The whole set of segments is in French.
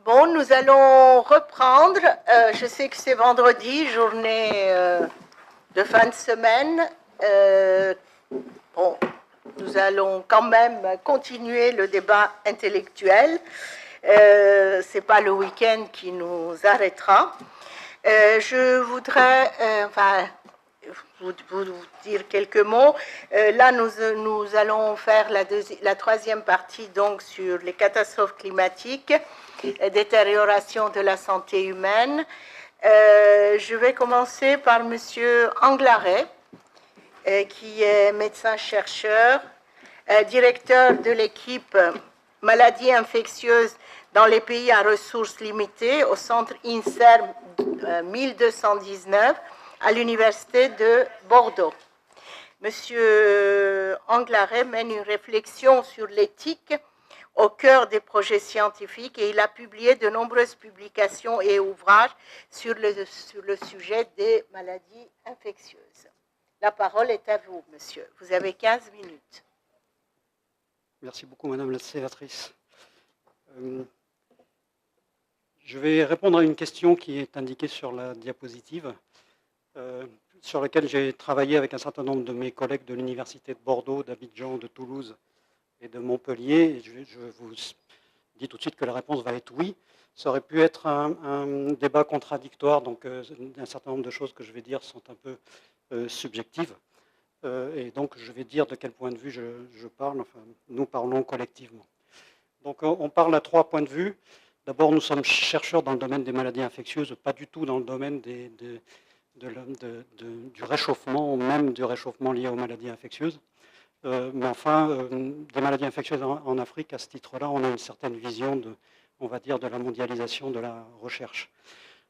Bon, nous allons reprendre. Je sais que c'est vendredi, journée de fin de semaine. Bon, nous allons quand même continuer le débat intellectuel. C'est pas le week-end qui nous arrêtera. Je voudrais, vous dire quelques mots. Là, nous allons faire la troisième partie donc sur les catastrophes climatiques, détérioration de la santé humaine. Je vais commencer par Monsieur Anglaret, qui est médecin-chercheur, directeur de l'équipe maladies infectieuses dans les pays à ressources limitées au centre INSERM 1219 à l'université de Bordeaux. Monsieur Anglaret mène une réflexion sur l'éthique au cœur des projets scientifiques et il a publié de nombreuses publications et ouvrages sur le sujet des maladies infectieuses. La parole est à vous, monsieur. Vous avez 15 minutes. Merci beaucoup, madame la sénatrice. Je vais répondre à une question qui est indiquée sur la diapositive, sur laquelle j'ai travaillé avec un certain nombre de mes collègues de l'université de Bordeaux, d'Abidjan, de Toulouse et de Montpellier. Et je vous dis tout de suite que la réponse va être oui. Ça aurait pu être un débat contradictoire, donc un certain nombre de choses que je vais dire sont un peu subjectives. Et donc je vais dire de quel point de vue je parle, enfin nous parlons collectivement. Donc on parle à 3 points de vue. D'abord, nous sommes chercheurs dans le domaine des maladies infectieuses, pas du tout dans le domaine du réchauffement, même du réchauffement lié aux maladies infectieuses. Mais enfin, des maladies infectieuses en Afrique, à ce titre-là, on a une certaine vision on va dire, de la mondialisation de la recherche.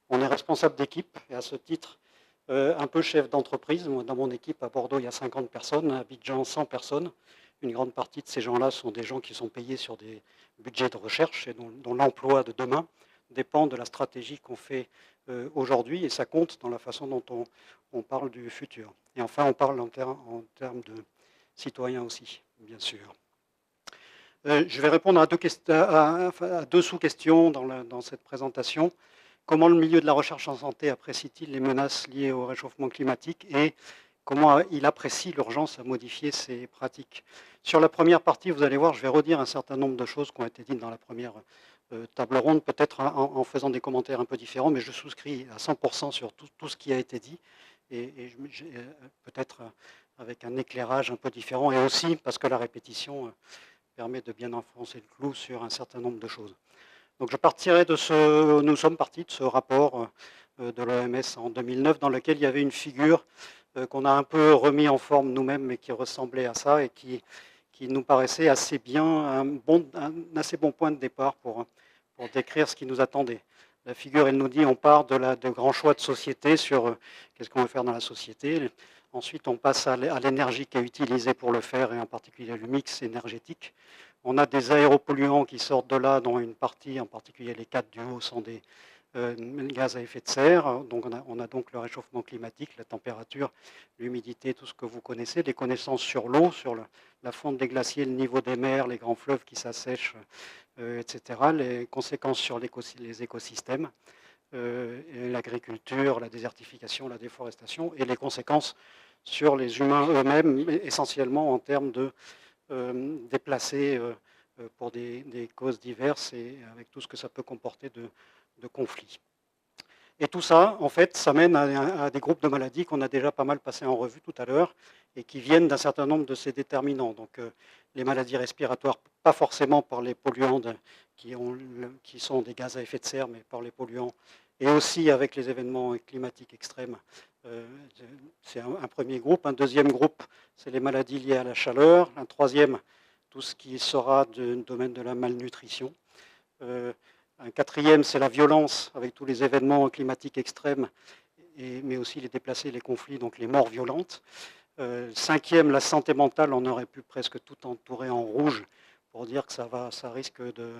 On est responsable d'équipe, et à ce titre, un peu chef d'entreprise. Dans mon équipe, à Bordeaux, il y a 50 personnes, à Abidjan, 100 personnes. Une grande partie de ces gens-là sont des gens qui sont payés sur des budgets de recherche et dont l'emploi de demain dépend de la stratégie qu'on fait aujourd'hui, et ça compte dans la façon dont on parle du futur. Et enfin, on parle en termes de citoyens aussi, bien sûr. Je vais répondre à deux sous-questions dans cette présentation. Comment le milieu de la recherche en santé apprécie-t-il les menaces liées au réchauffement climatique et comment il apprécie l'urgence à modifier ses pratiques? Sur la première partie, vous allez voir, je vais redire un certain nombre de choses qui ont été dites dans la première table ronde, peut-être en faisant des commentaires un peu différents, mais je souscris à 100% sur tout ce qui a été dit, et peut-être avec un éclairage un peu différent, et aussi parce que la répétition permet de bien enfoncer le clou sur un certain nombre de choses. Donc nous sommes partis de ce rapport de l'OMS en 2009 dans lequel il y avait une figure qu'on a un peu remis en forme nous-mêmes mais qui ressemblait à ça et qui nous paraissait assez bien, un assez bon point de départ pour décrire ce qui nous attendait. La figure, elle nous dit, on part de grands choix de société sur qu'est-ce qu'on veut faire dans la société. Ensuite, on passe à l'énergie qui est utilisée pour le faire, et en particulier le mix énergétique. On a des aéropolluants qui sortent de là, dont une partie, en particulier les 4 du haut, sont des gaz à effet de serre. Donc on a donc le réchauffement climatique, la température, l'humidité, tout ce que vous connaissez, des connaissances sur l'eau, sur la fonte des glaciers, le niveau des mers, les grands fleuves qui s'assèchent, etc., les conséquences sur les écosystèmes, l'agriculture, la désertification, la déforestation, et les conséquences sur les humains eux-mêmes, essentiellement en termes de déplacés pour des causes diverses et avec tout ce que ça peut comporter de conflits. Et tout ça, en fait, ça mène à des groupes de maladies qu'on a déjà pas mal passé en revue tout à l'heure et qui viennent d'un certain nombre de ces déterminants. Donc, les maladies respiratoires, pas forcément par les polluants qui sont des gaz à effet de serre, mais par les polluants, et aussi avec les événements climatiques extrêmes. C'est un premier groupe. Un deuxième groupe, c'est les maladies liées à la chaleur. Un troisième, tout ce qui sera du domaine de la malnutrition. Un quatrième, c'est la violence, avec tous les événements climatiques extrêmes, mais aussi les déplacés, les conflits, donc les morts violentes. Cinquième, la santé mentale, on aurait pu presque tout entourer en rouge pour dire que ça risque de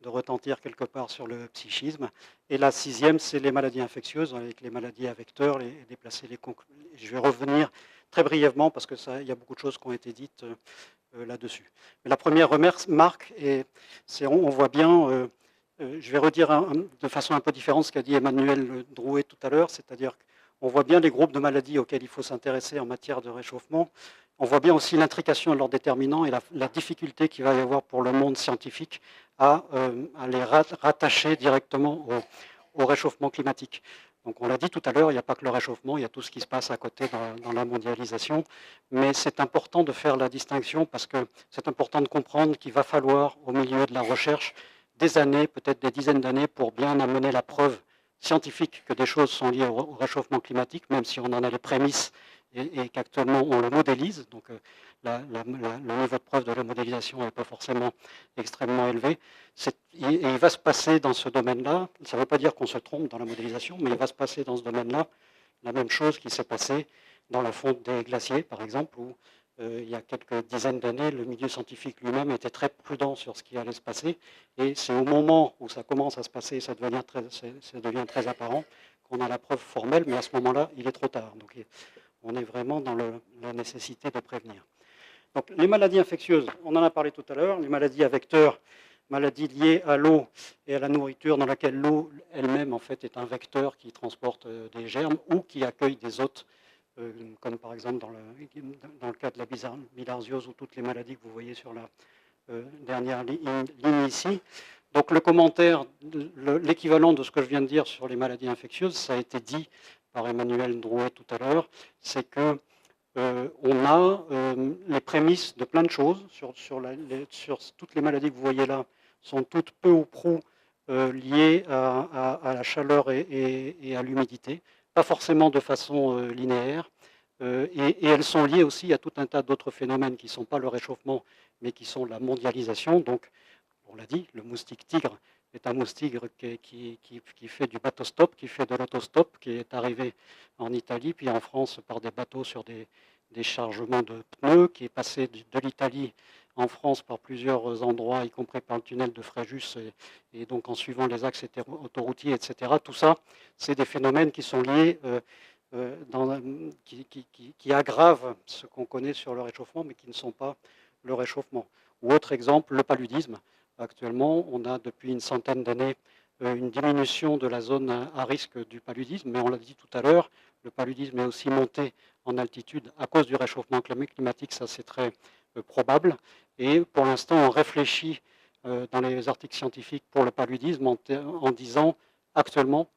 retentir quelque part sur le psychisme. Et la sixième, c'est les maladies infectieuses, avec les maladies à vecteurs, les déplacés, les conclus. Je vais revenir très brièvement parce qu'il y a beaucoup de choses qui ont été dites là-dessus. Mais la première remarque, on voit bien Je vais redire de façon un peu différente ce qu'a dit Emmanuel Drouet tout à l'heure, c'est-à-dire qu'on voit bien les groupes de maladies auxquels il faut s'intéresser en matière de réchauffement. On voit bien aussi l'intrication de leurs déterminants et la difficulté qu'il va y avoir pour le monde scientifique à les rattacher directement au réchauffement climatique. Donc on l'a dit tout à l'heure, il n'y a pas que le réchauffement, il y a tout ce qui se passe à côté dans la mondialisation. Mais c'est important de faire la distinction parce que c'est important de comprendre qu'il va falloir, au milieu de la recherche, des années, peut-être des dizaines d'années, pour bien amener la preuve scientifique que des choses sont liées au réchauffement climatique, même si on en a les prémices et qu'actuellement on le modélise. Donc le niveau de preuve de la modélisation n'est pas forcément extrêmement élevé. Et il va se passer dans ce domaine-là, ça ne veut pas dire qu'on se trompe dans la modélisation, mais il va se passer dans ce domaine-là la même chose qui s'est passée dans la fonte des glaciers, par exemple, où il y a quelques dizaines d'années, le milieu scientifique lui-même était très prudent sur ce qui allait se passer. Et c'est au moment où ça commence à se passer, ça devient très apparent, qu'on a la preuve formelle, mais à ce moment-là, il est trop tard. Donc on est vraiment dans la nécessité de prévenir. Donc les maladies infectieuses, on en a parlé tout à l'heure, les maladies à vecteurs, maladies liées à l'eau et à la nourriture, dans laquelle l'eau elle-même en fait est un vecteur qui transporte des germes ou qui accueille des hôtes, comme par exemple dans le cas de la bilharziose ou toutes les maladies que vous voyez sur la dernière ligne ici. Donc le commentaire, l'équivalent de ce que je viens de dire sur les maladies infectieuses, ça a été dit par Emmanuel Drouet tout à l'heure, c'est que on a les prémices de plein de choses sur toutes les maladies que vous voyez là, sont toutes peu ou prou liées à la chaleur et à l'humidité, pas forcément de façon linéaire, et elles sont liées aussi à tout un tas d'autres phénomènes qui ne sont pas le réchauffement, mais qui sont la mondialisation. Donc, on l'a dit, le moustique tigre est un moustique qui fait du bateau-stop, qui fait de l'autostop, qui est arrivé en Italie, puis en France par des bateaux sur des chargements de pneus, qui est passé de l'Italie en France par plusieurs endroits, y compris par le tunnel de Fréjus, et donc en suivant les axes autoroutiers, etc. Tout ça, c'est des phénomènes qui sont liés, qui aggravent ce qu'on connaît sur le réchauffement, mais qui ne sont pas le réchauffement. Ou autre exemple, le paludisme. Actuellement, on a depuis une centaine d'années une diminution de la zone à risque du paludisme, mais on l'a dit tout à l'heure, le paludisme est aussi monté en altitude à cause du réchauffement climatique, ça c'est très probable. Et pour l'instant, on réfléchit dans les articles scientifiques pour le paludisme en disant actuellement,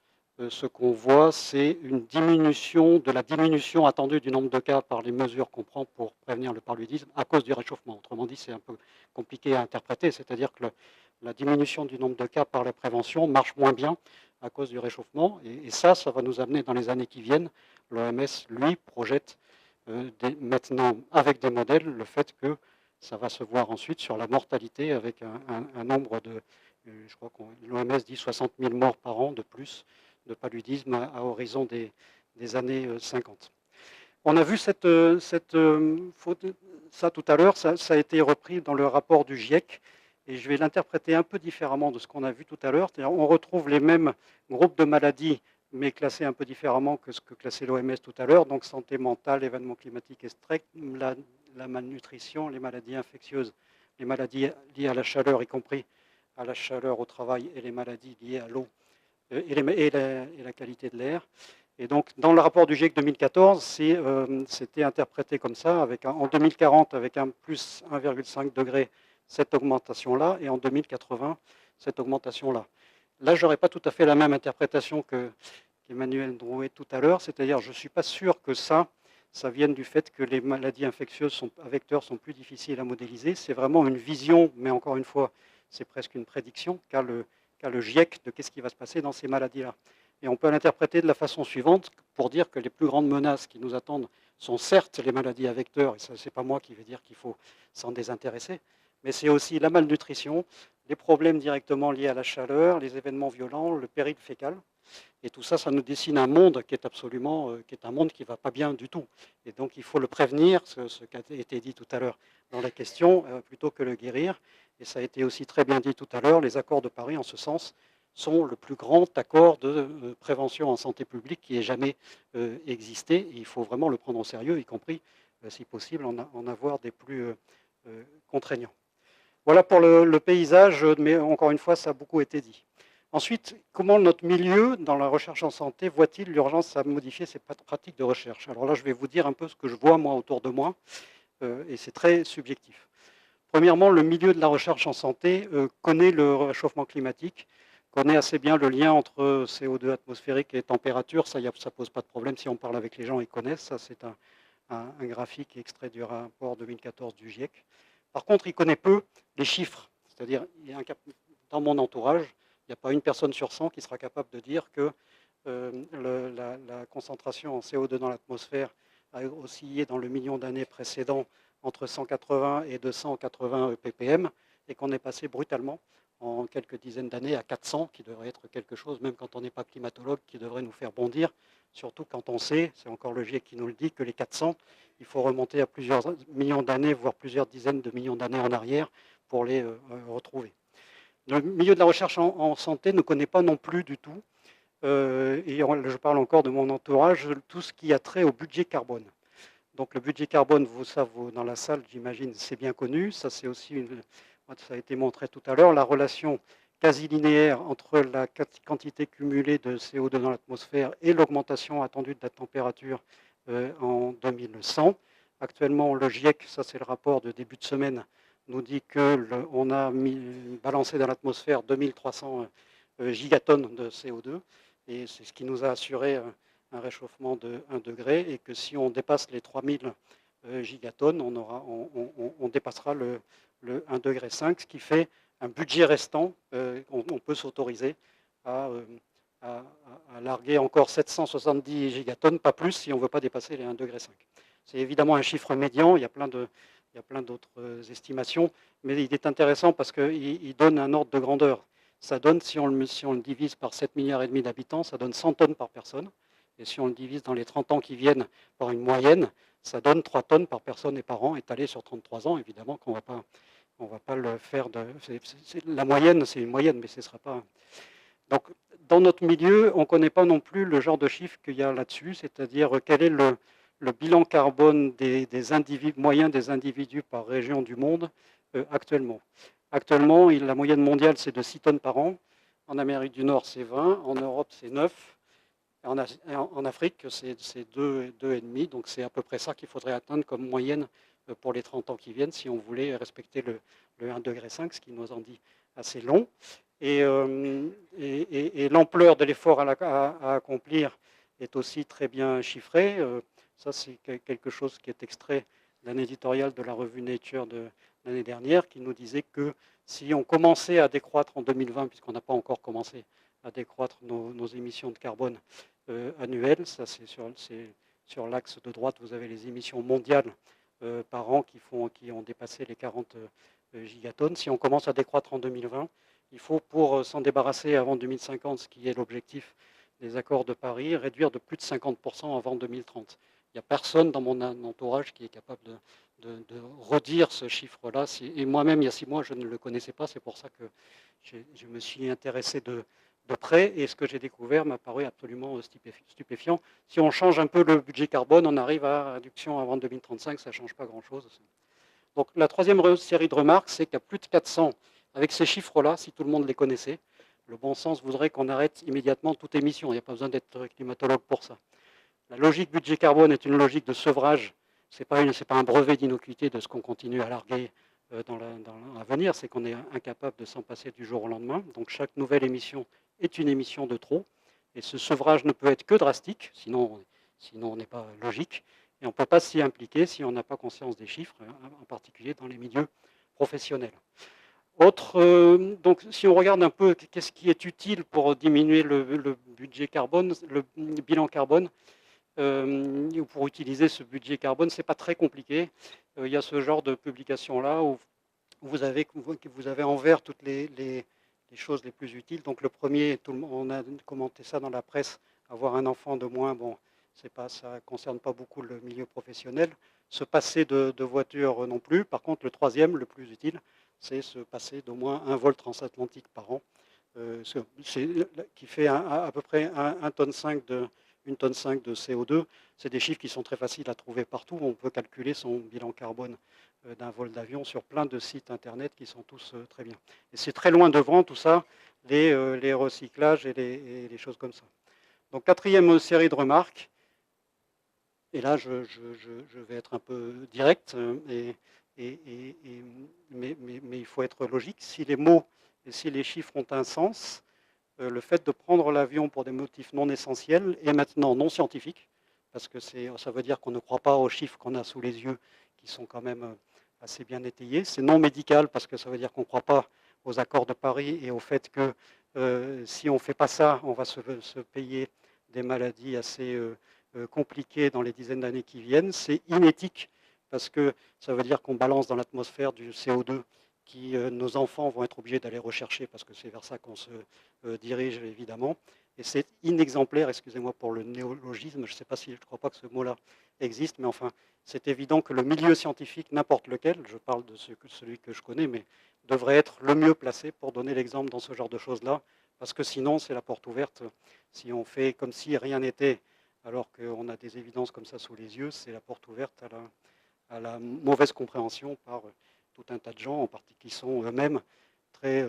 ce qu'on voit, c'est une diminution de la diminution attendue du nombre de cas par les mesures qu'on prend pour prévenir le paludisme à cause du réchauffement. Autrement dit, c'est un peu compliqué à interpréter, c'est-à-dire que la diminution du nombre de cas par les préventions marche moins bien à cause du réchauffement. Et ça va nous amener dans les années qui viennent. L'OMS, lui, projette maintenant avec des modèles le fait que ça va se voir ensuite sur la mortalité avec un nombre de, je crois que l'OMS dit 60 000 morts par an de plus de paludisme à horizon des années 50. On a vu ça tout à l'heure, ça a été repris dans le rapport du GIEC, et je vais l'interpréter un peu différemment de ce qu'on a vu tout à l'heure. On retrouve les mêmes groupes de maladies, mais classés un peu différemment que ce que classait l'OMS tout à l'heure, donc santé mentale, événements climatiques extrêmes, la malnutrition, les maladies infectieuses, les maladies liées à la chaleur, y compris à la chaleur au travail, et les maladies liées à l'eau et la qualité de l'air. Et donc, dans le rapport du GIEC 2014, c'était interprété comme ça, en 2040, avec un plus 1,5 degré, cette augmentation-là, et en 2080, cette augmentation-là. Là, je n'aurais pas tout à fait la même interprétation qu'Emmanuel Drouet tout à l'heure, c'est-à-dire je ne suis pas sûr que ça vienne du fait que les maladies infectieuses à vecteurs sont plus difficiles à modéliser. C'est vraiment une vision, mais encore une fois, c'est presque une prédiction qu'a le GIEC de qu'est-ce qui va se passer dans ces maladies-là. Et on peut l'interpréter de la façon suivante pour dire que les plus grandes menaces qui nous attendent sont certes les maladies à vecteurs, et ce n'est pas moi qui vais dire qu'il faut s'en désintéresser, mais c'est aussi la malnutrition, les problèmes directement liés à la chaleur, les événements violents, le péril fécal. Et tout ça, ça nous dessine un monde qui est un monde qui ne va pas bien du tout. Et donc il faut le prévenir, ce qui a été dit tout à l'heure dans la question, plutôt que le guérir. Et ça a été aussi très bien dit tout à l'heure, les accords de Paris, en ce sens, sont le plus grand accord de prévention en santé publique qui ait jamais existé. Et il faut vraiment le prendre au sérieux, y compris, si possible, en avoir des plus contraignants. Voilà pour le paysage, mais encore une fois, ça a beaucoup été dit. Ensuite, comment notre milieu, dans la recherche en santé, voit-il l'urgence à modifier ses pratiques de recherche? Alors là, je vais vous dire un peu ce que je vois, moi, autour de moi, et c'est très subjectif. Premièrement, le milieu de la recherche en santé connaît le réchauffement climatique, connaît assez bien le lien entre CO2 atmosphérique et température. Ça ne pose pas de problème si on parle avec les gens, ils connaissent. Ça, c'est un graphique extrait du rapport 2014 du GIEC. Par contre, il connaît peu les chiffres. C'est-à-dire, dans mon entourage, il n'y a pas une personne sur 100 qui sera capable de dire que la concentration en CO2 dans l'atmosphère a oscillé dans le million d'années précédent entre 180 et 280 ppm, et qu'on est passé brutalement en quelques dizaines d'années à 400, qui devrait être quelque chose, même quand on n'est pas climatologue, qui devrait nous faire bondir, surtout quand on sait, c'est encore le GIEC qui nous le dit, que les 400, il faut remonter à plusieurs millions d'années, voire plusieurs dizaines de millions d'années en arrière pour les retrouver. Le milieu de la recherche en santé ne connaît pas non plus du tout, et je parle encore de mon entourage, tout ce qui a trait au budget carbone. Donc le budget carbone, vous dans la salle, j'imagine, c'est bien connu. Ça, c'est aussi, ça a été montré tout à l'heure, la relation quasi linéaire entre la quantité cumulée de CO2 dans l'atmosphère et l'augmentation attendue de la température en 2100. Actuellement, le GIEC, ça c'est le rapport de début de semaine, nous dit qu'on a balancé dans l'atmosphère 2300 gigatonnes de CO2, et c'est ce qui nous a assuré un réchauffement de 1 degré, et que si on dépasse les 3000 gigatonnes, on dépassera le 1,5 degré, ce qui fait un budget restant. On peut s'autoriser à larguer encore 770 gigatonnes, pas plus, si on ne veut pas dépasser les 1,5 degré. C'est évidemment un chiffre médian, il y a plein d'autres estimations, mais il est intéressant parce qu'il donne un ordre de grandeur. Ça donne, si on le divise par 7,5 milliards d'habitants, ça donne 100 tonnes par personne. Et si on le divise dans les 30 ans qui viennent par une moyenne, ça donne 3 tonnes par personne et par an, étalé sur 33 ans. Évidemment qu'on ne va pas le faire. La moyenne, c'est une moyenne, mais ce ne sera pas. Donc, dans notre milieu, on ne connaît pas non plus le genre de chiffres qu'il y a là-dessus, c'est-à-dire quel est le bilan carbone des individus, moyen des individus par région du monde actuellement. Actuellement, la moyenne mondiale, c'est de 6 tonnes par an. En Amérique du Nord, c'est 20. En Europe, c'est 9. En Afrique, c'est 2,5. Donc, c'est à peu près ça qu'il faudrait atteindre comme moyenne pour les 30 ans qui viennent si on voulait respecter le 1,5 degré, ce qui nous en dit assez long. Et l'ampleur de l'effort à accomplir est aussi très bien chiffrée. Ça, c'est quelque chose qui est extrait d'un éditorial de la revue Nature de l'année dernière, qui nous disait que si on commençait à décroître en 2020, puisqu'on n'a pas encore commencé à décroître nos émissions de carbone annuelles, ça c'est sur l'axe de droite, vous avez les émissions mondiales par an qui ont dépassé les 40 gigatonnes. Si on commence à décroître en 2020, il faut, pour s'en débarrasser avant 2050, ce qui est l'objectif des accords de Paris, réduire de plus de 50% avant 2030. Il n'y a personne dans mon entourage qui est capable de redire ce chiffre-là. Et moi-même, il y a 6 mois, je ne le connaissais pas. C'est pour ça que je me suis intéressé de près. Et ce que j'ai découvert m'a paru absolument stupéfiant. Si on change un peu le budget carbone, on arrive à réduction avant 2035. Ça ne change pas grand-chose. Donc la troisième série de remarques, c'est qu'il y a plus de 400. Avec ces chiffres-là, si tout le monde les connaissait, le bon sens voudrait qu'on arrête immédiatement toute émission. Il n'y a pas besoin d'être climatologue pour ça. La logique budget carbone est une logique de sevrage. Ce n'est pas un brevet d'innocuité de ce qu'on continue à larguer dans l'avenir, c'est qu'on est incapable de s'en passer du jour au lendemain. Donc chaque nouvelle émission est une émission de trop. Et ce sevrage ne peut être que drastique, sinon on n'est pas logique. Et on ne peut pas s'y impliquer si on n'a pas conscience des chiffres, en particulier dans les milieux professionnels. Donc, si on regarde un peu qu'est-ce qui est utile pour diminuer le budget carbone, le bilan carbone, ou pour utiliser ce budget carbone, ce n'est pas très compliqué. Il y a ce genre de publication-là où vous avez en vert toutes les choses les plus utiles. Donc le premier, on a commenté ça dans la presse, avoir un enfant de moins, bon, ça ne concerne pas beaucoup le milieu professionnel. Se passer de voiture non plus. Par contre, le troisième, le plus utile, c'est se passer d'au moins 1 vol transatlantique par an, qui fait à peu près 1,5 tonne de CO2. C'est des chiffres qui sont très faciles à trouver partout. On peut calculer son bilan carbone d'un vol d'avion sur plein de sites internet qui sont tous très bien. Et c'est très loin devant tout ça, les recyclages et les choses comme ça. Donc quatrième série de remarques, et là je vais être un peu direct, mais il faut être logique. Si les mots et si les chiffres ont un sens, le fait de prendre l'avion pour des motifs non essentiels est maintenant non scientifique, parce que ça veut dire qu'on ne croit pas aux chiffres qu'on a sous les yeux, qui sont quand même assez bien étayés. C'est non médical, parce que ça veut dire qu'on ne croit pas aux accords de Paris et au fait que si on ne fait pas ça, on va se payer des maladies assez compliquées dans les dizaines d'années qui viennent. C'est inéthique, parce que ça veut dire qu'on balance dans l'atmosphère du CO2 qui nos enfants vont être obligés d'aller rechercher, parce que c'est vers ça qu'on se dirige évidemment. Et c'est inexemplaire, excusez-moi pour le néologisme, je ne sais pas si, je ne crois pas que ce mot-là existe, mais enfin, c'est évident que le milieu scientifique, n'importe lequel, je parle de celui que je connais, mais devrait être le mieux placé pour donner l'exemple dans ce genre de choses-là, parce que sinon, c'est la porte ouverte. Si on fait comme si rien n'était, alors qu'on a des évidences comme ça sous les yeux, c'est la porte ouverte à la mauvaise compréhension par tout un tas de gens, en particulier qui sont eux-mêmes très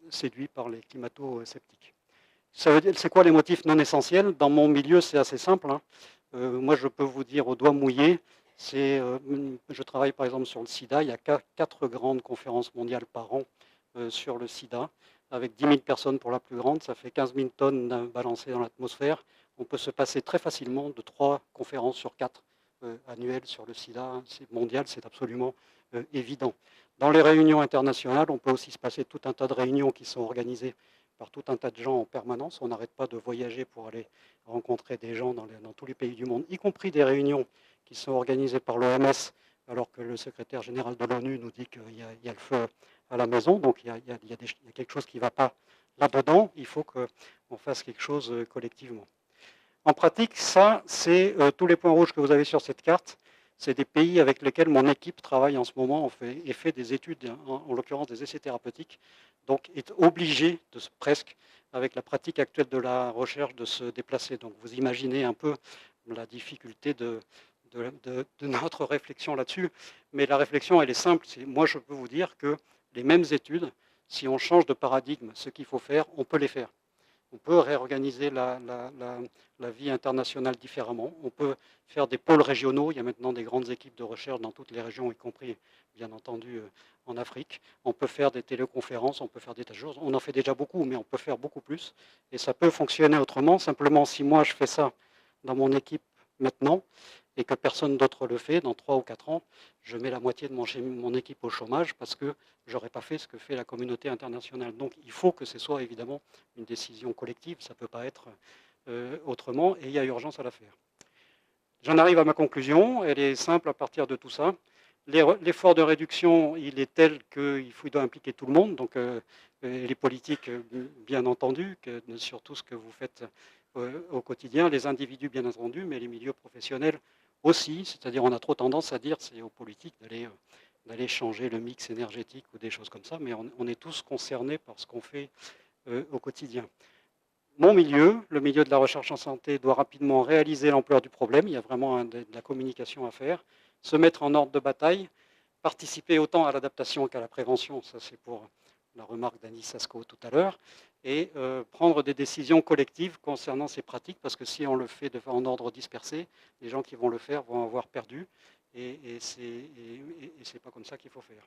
séduits par les climato-sceptiques. C'est quoi les motifs non essentiels? Dans mon milieu, c'est assez simple. Hein. Moi, je peux vous dire au doigt mouillé, je travaille par exemple sur le sida, il y a 4 grandes conférences mondiales par an sur le sida, avec 10 000 personnes pour la plus grande, ça fait 15 000 tonnes balancées dans l'atmosphère. On peut se passer très facilement de 3 conférences sur 4 annuelles sur le sida mondial, c'est absolument évident. Dans les réunions internationales, on peut aussi se passer tout un tas de réunions qui sont organisées par tout un tas de gens en permanence. On n'arrête pas de voyager pour aller rencontrer des gens dans tous les pays du monde, y compris des réunions qui sont organisées par l'OMS, alors que le secrétaire général de l'ONU nous dit qu'il y a le feu à la maison, donc il y a quelque chose qui ne va pas là-dedans. Il faut qu'on fasse quelque chose collectivement. En pratique, ça, c'est tous les points rouges que vous avez sur cette carte. C'est des pays avec lesquels mon équipe travaille en ce moment et fait des études, en l'occurrence des essais thérapeutiques, donc est obligé presque, avec la pratique actuelle de la recherche, de se déplacer. Donc vous imaginez un peu la difficulté de notre réflexion là-dessus, mais la réflexion, elle est simple. Moi, je peux vous dire que les mêmes études, si on change de paradigme, ce qu'il faut faire, on peut les faire. On peut réorganiser la vie internationale différemment. On peut faire des pôles régionaux. Il y a maintenant des grandes équipes de recherche dans toutes les régions, y compris, bien entendu, en Afrique. On peut faire des téléconférences, on peut faire des tas de choses. On en fait déjà beaucoup, mais on peut faire beaucoup plus. Et ça peut fonctionner autrement. Simplement, si moi, je fais ça dans mon équipe maintenant, et que personne d'autre le fait, dans 3 ou 4 ans, je mets la moitié de mon équipe au chômage parce que je n'aurais pas fait ce que fait la communauté internationale. Donc il faut que ce soit évidemment une décision collective, ça ne peut pas être autrement, et il y a urgence à la faire. J'en arrive à ma conclusion, elle est simple à partir de tout ça. L'effort de réduction, il est tel qu'il doit impliquer tout le monde, donc les politiques, bien entendu, surtout ce que vous faites au quotidien, les individus, bien entendu, mais les milieux professionnels aussi, c'est-à-dire on a trop tendance à dire c'est aux politiques d'aller changer le mix énergétique ou des choses comme ça, mais on est tous concernés par ce qu'on fait au quotidien. Mon milieu, le milieu de la recherche en santé, doit rapidement réaliser l'ampleur du problème, il y a vraiment de la communication à faire, se mettre en ordre de bataille, participer autant à l'adaptation qu'à la prévention, ça c'est pour la remarque d'Annie Sasko tout à l'heure, et prendre des décisions collectives concernant ces pratiques, parce que si on le fait en ordre dispersé, les gens qui vont le faire vont avoir perdu, et c'est pas comme ça qu'il faut faire.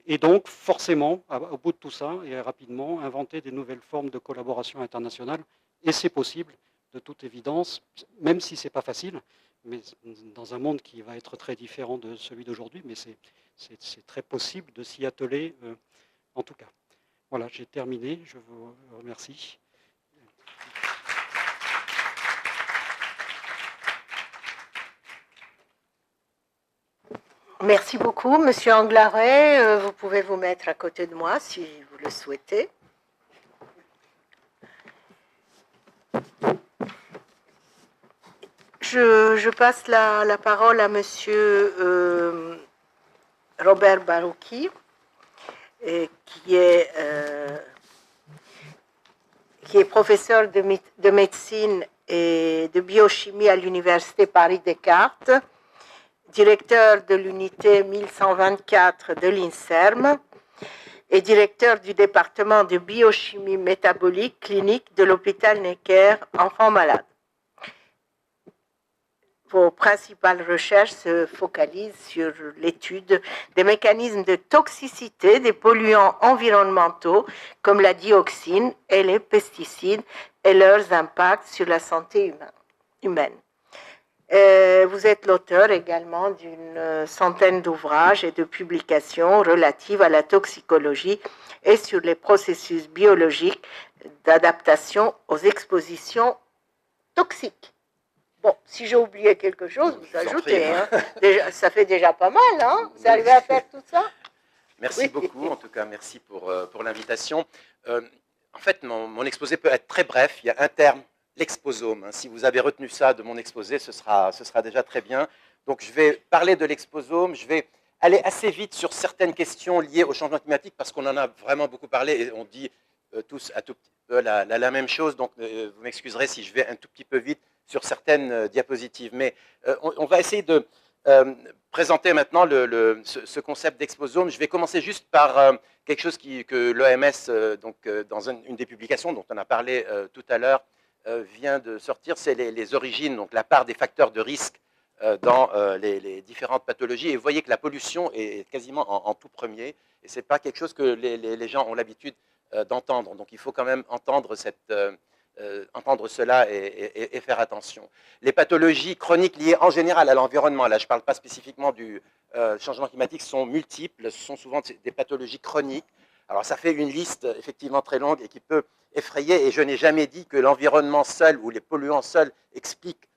Et donc, forcément, au bout de tout ça, et rapidement, inventer des nouvelles formes de collaboration internationale, et c'est possible, de toute évidence, même si ce n'est pas facile, mais dans un monde qui va être très différent de celui d'aujourd'hui, mais c'est très possible de s'y atteler, en tout cas. Voilà, j'ai terminé, je vous remercie. Merci beaucoup, Monsieur Anglaret. Vous pouvez vous mettre à côté de moi si vous le souhaitez. Je passe la parole à Monsieur Robert Barouki, qui est professeur de médecine et de biochimie à l'Université Paris-Descartes, directeur de l'unité 1124 de l'INSERM et directeur du département de biochimie métabolique clinique de l'hôpital Necker Enfants Malades. Vos principales recherches se focalisent sur l'étude des mécanismes de toxicité des polluants environnementaux comme la dioxine et les pesticides et leurs impacts sur la santé humaine. Vous êtes l'auteur également d'une centaine d'ouvrages et de publications relatives à la toxicologie et sur les processus biologiques d'adaptation aux expositions toxiques. Bon, si j'ai oublié quelque chose, vous ajoutez. Hein. Déjà, ça fait déjà pas mal, hein. Vous arrivez à faire tout ça? Merci beaucoup, en tout cas, merci pour l'invitation. En fait, mon exposé peut être très bref. Il y a un terme, l'exposome. Si vous avez retenu ça de mon exposé, ce sera déjà très bien. Donc, je vais parler de l'exposome. Je vais aller assez vite sur certaines questions liées au changement climatique parce qu'on en a vraiment beaucoup parlé et on dit tous à tout petit peu la même chose. Donc, vous m'excuserez si je vais un tout petit peu vite sur certaines diapositives. Mais on va essayer de présenter maintenant ce concept d'exposome. Je vais commencer juste par quelque chose que l'OMS, dans une des publications dont on a parlé tout à l'heure, vient de sortir, c'est les origines, donc la part des facteurs de risque dans les différentes pathologies. Et vous voyez que la pollution est quasiment en tout premier. Et ce n'est pas quelque chose que les gens ont l'habitude d'entendre. Donc il faut quand même entendre cela et faire attention. Les pathologies chroniques liées en général à l'environnement, là je ne parle pas spécifiquement du changement climatique, sont multiples, ce sont souvent des pathologies chroniques. Alors ça fait une liste effectivement très longue et qui peut effrayer, et je n'ai jamais dit que l'environnement seul ou les polluants seuls expliquent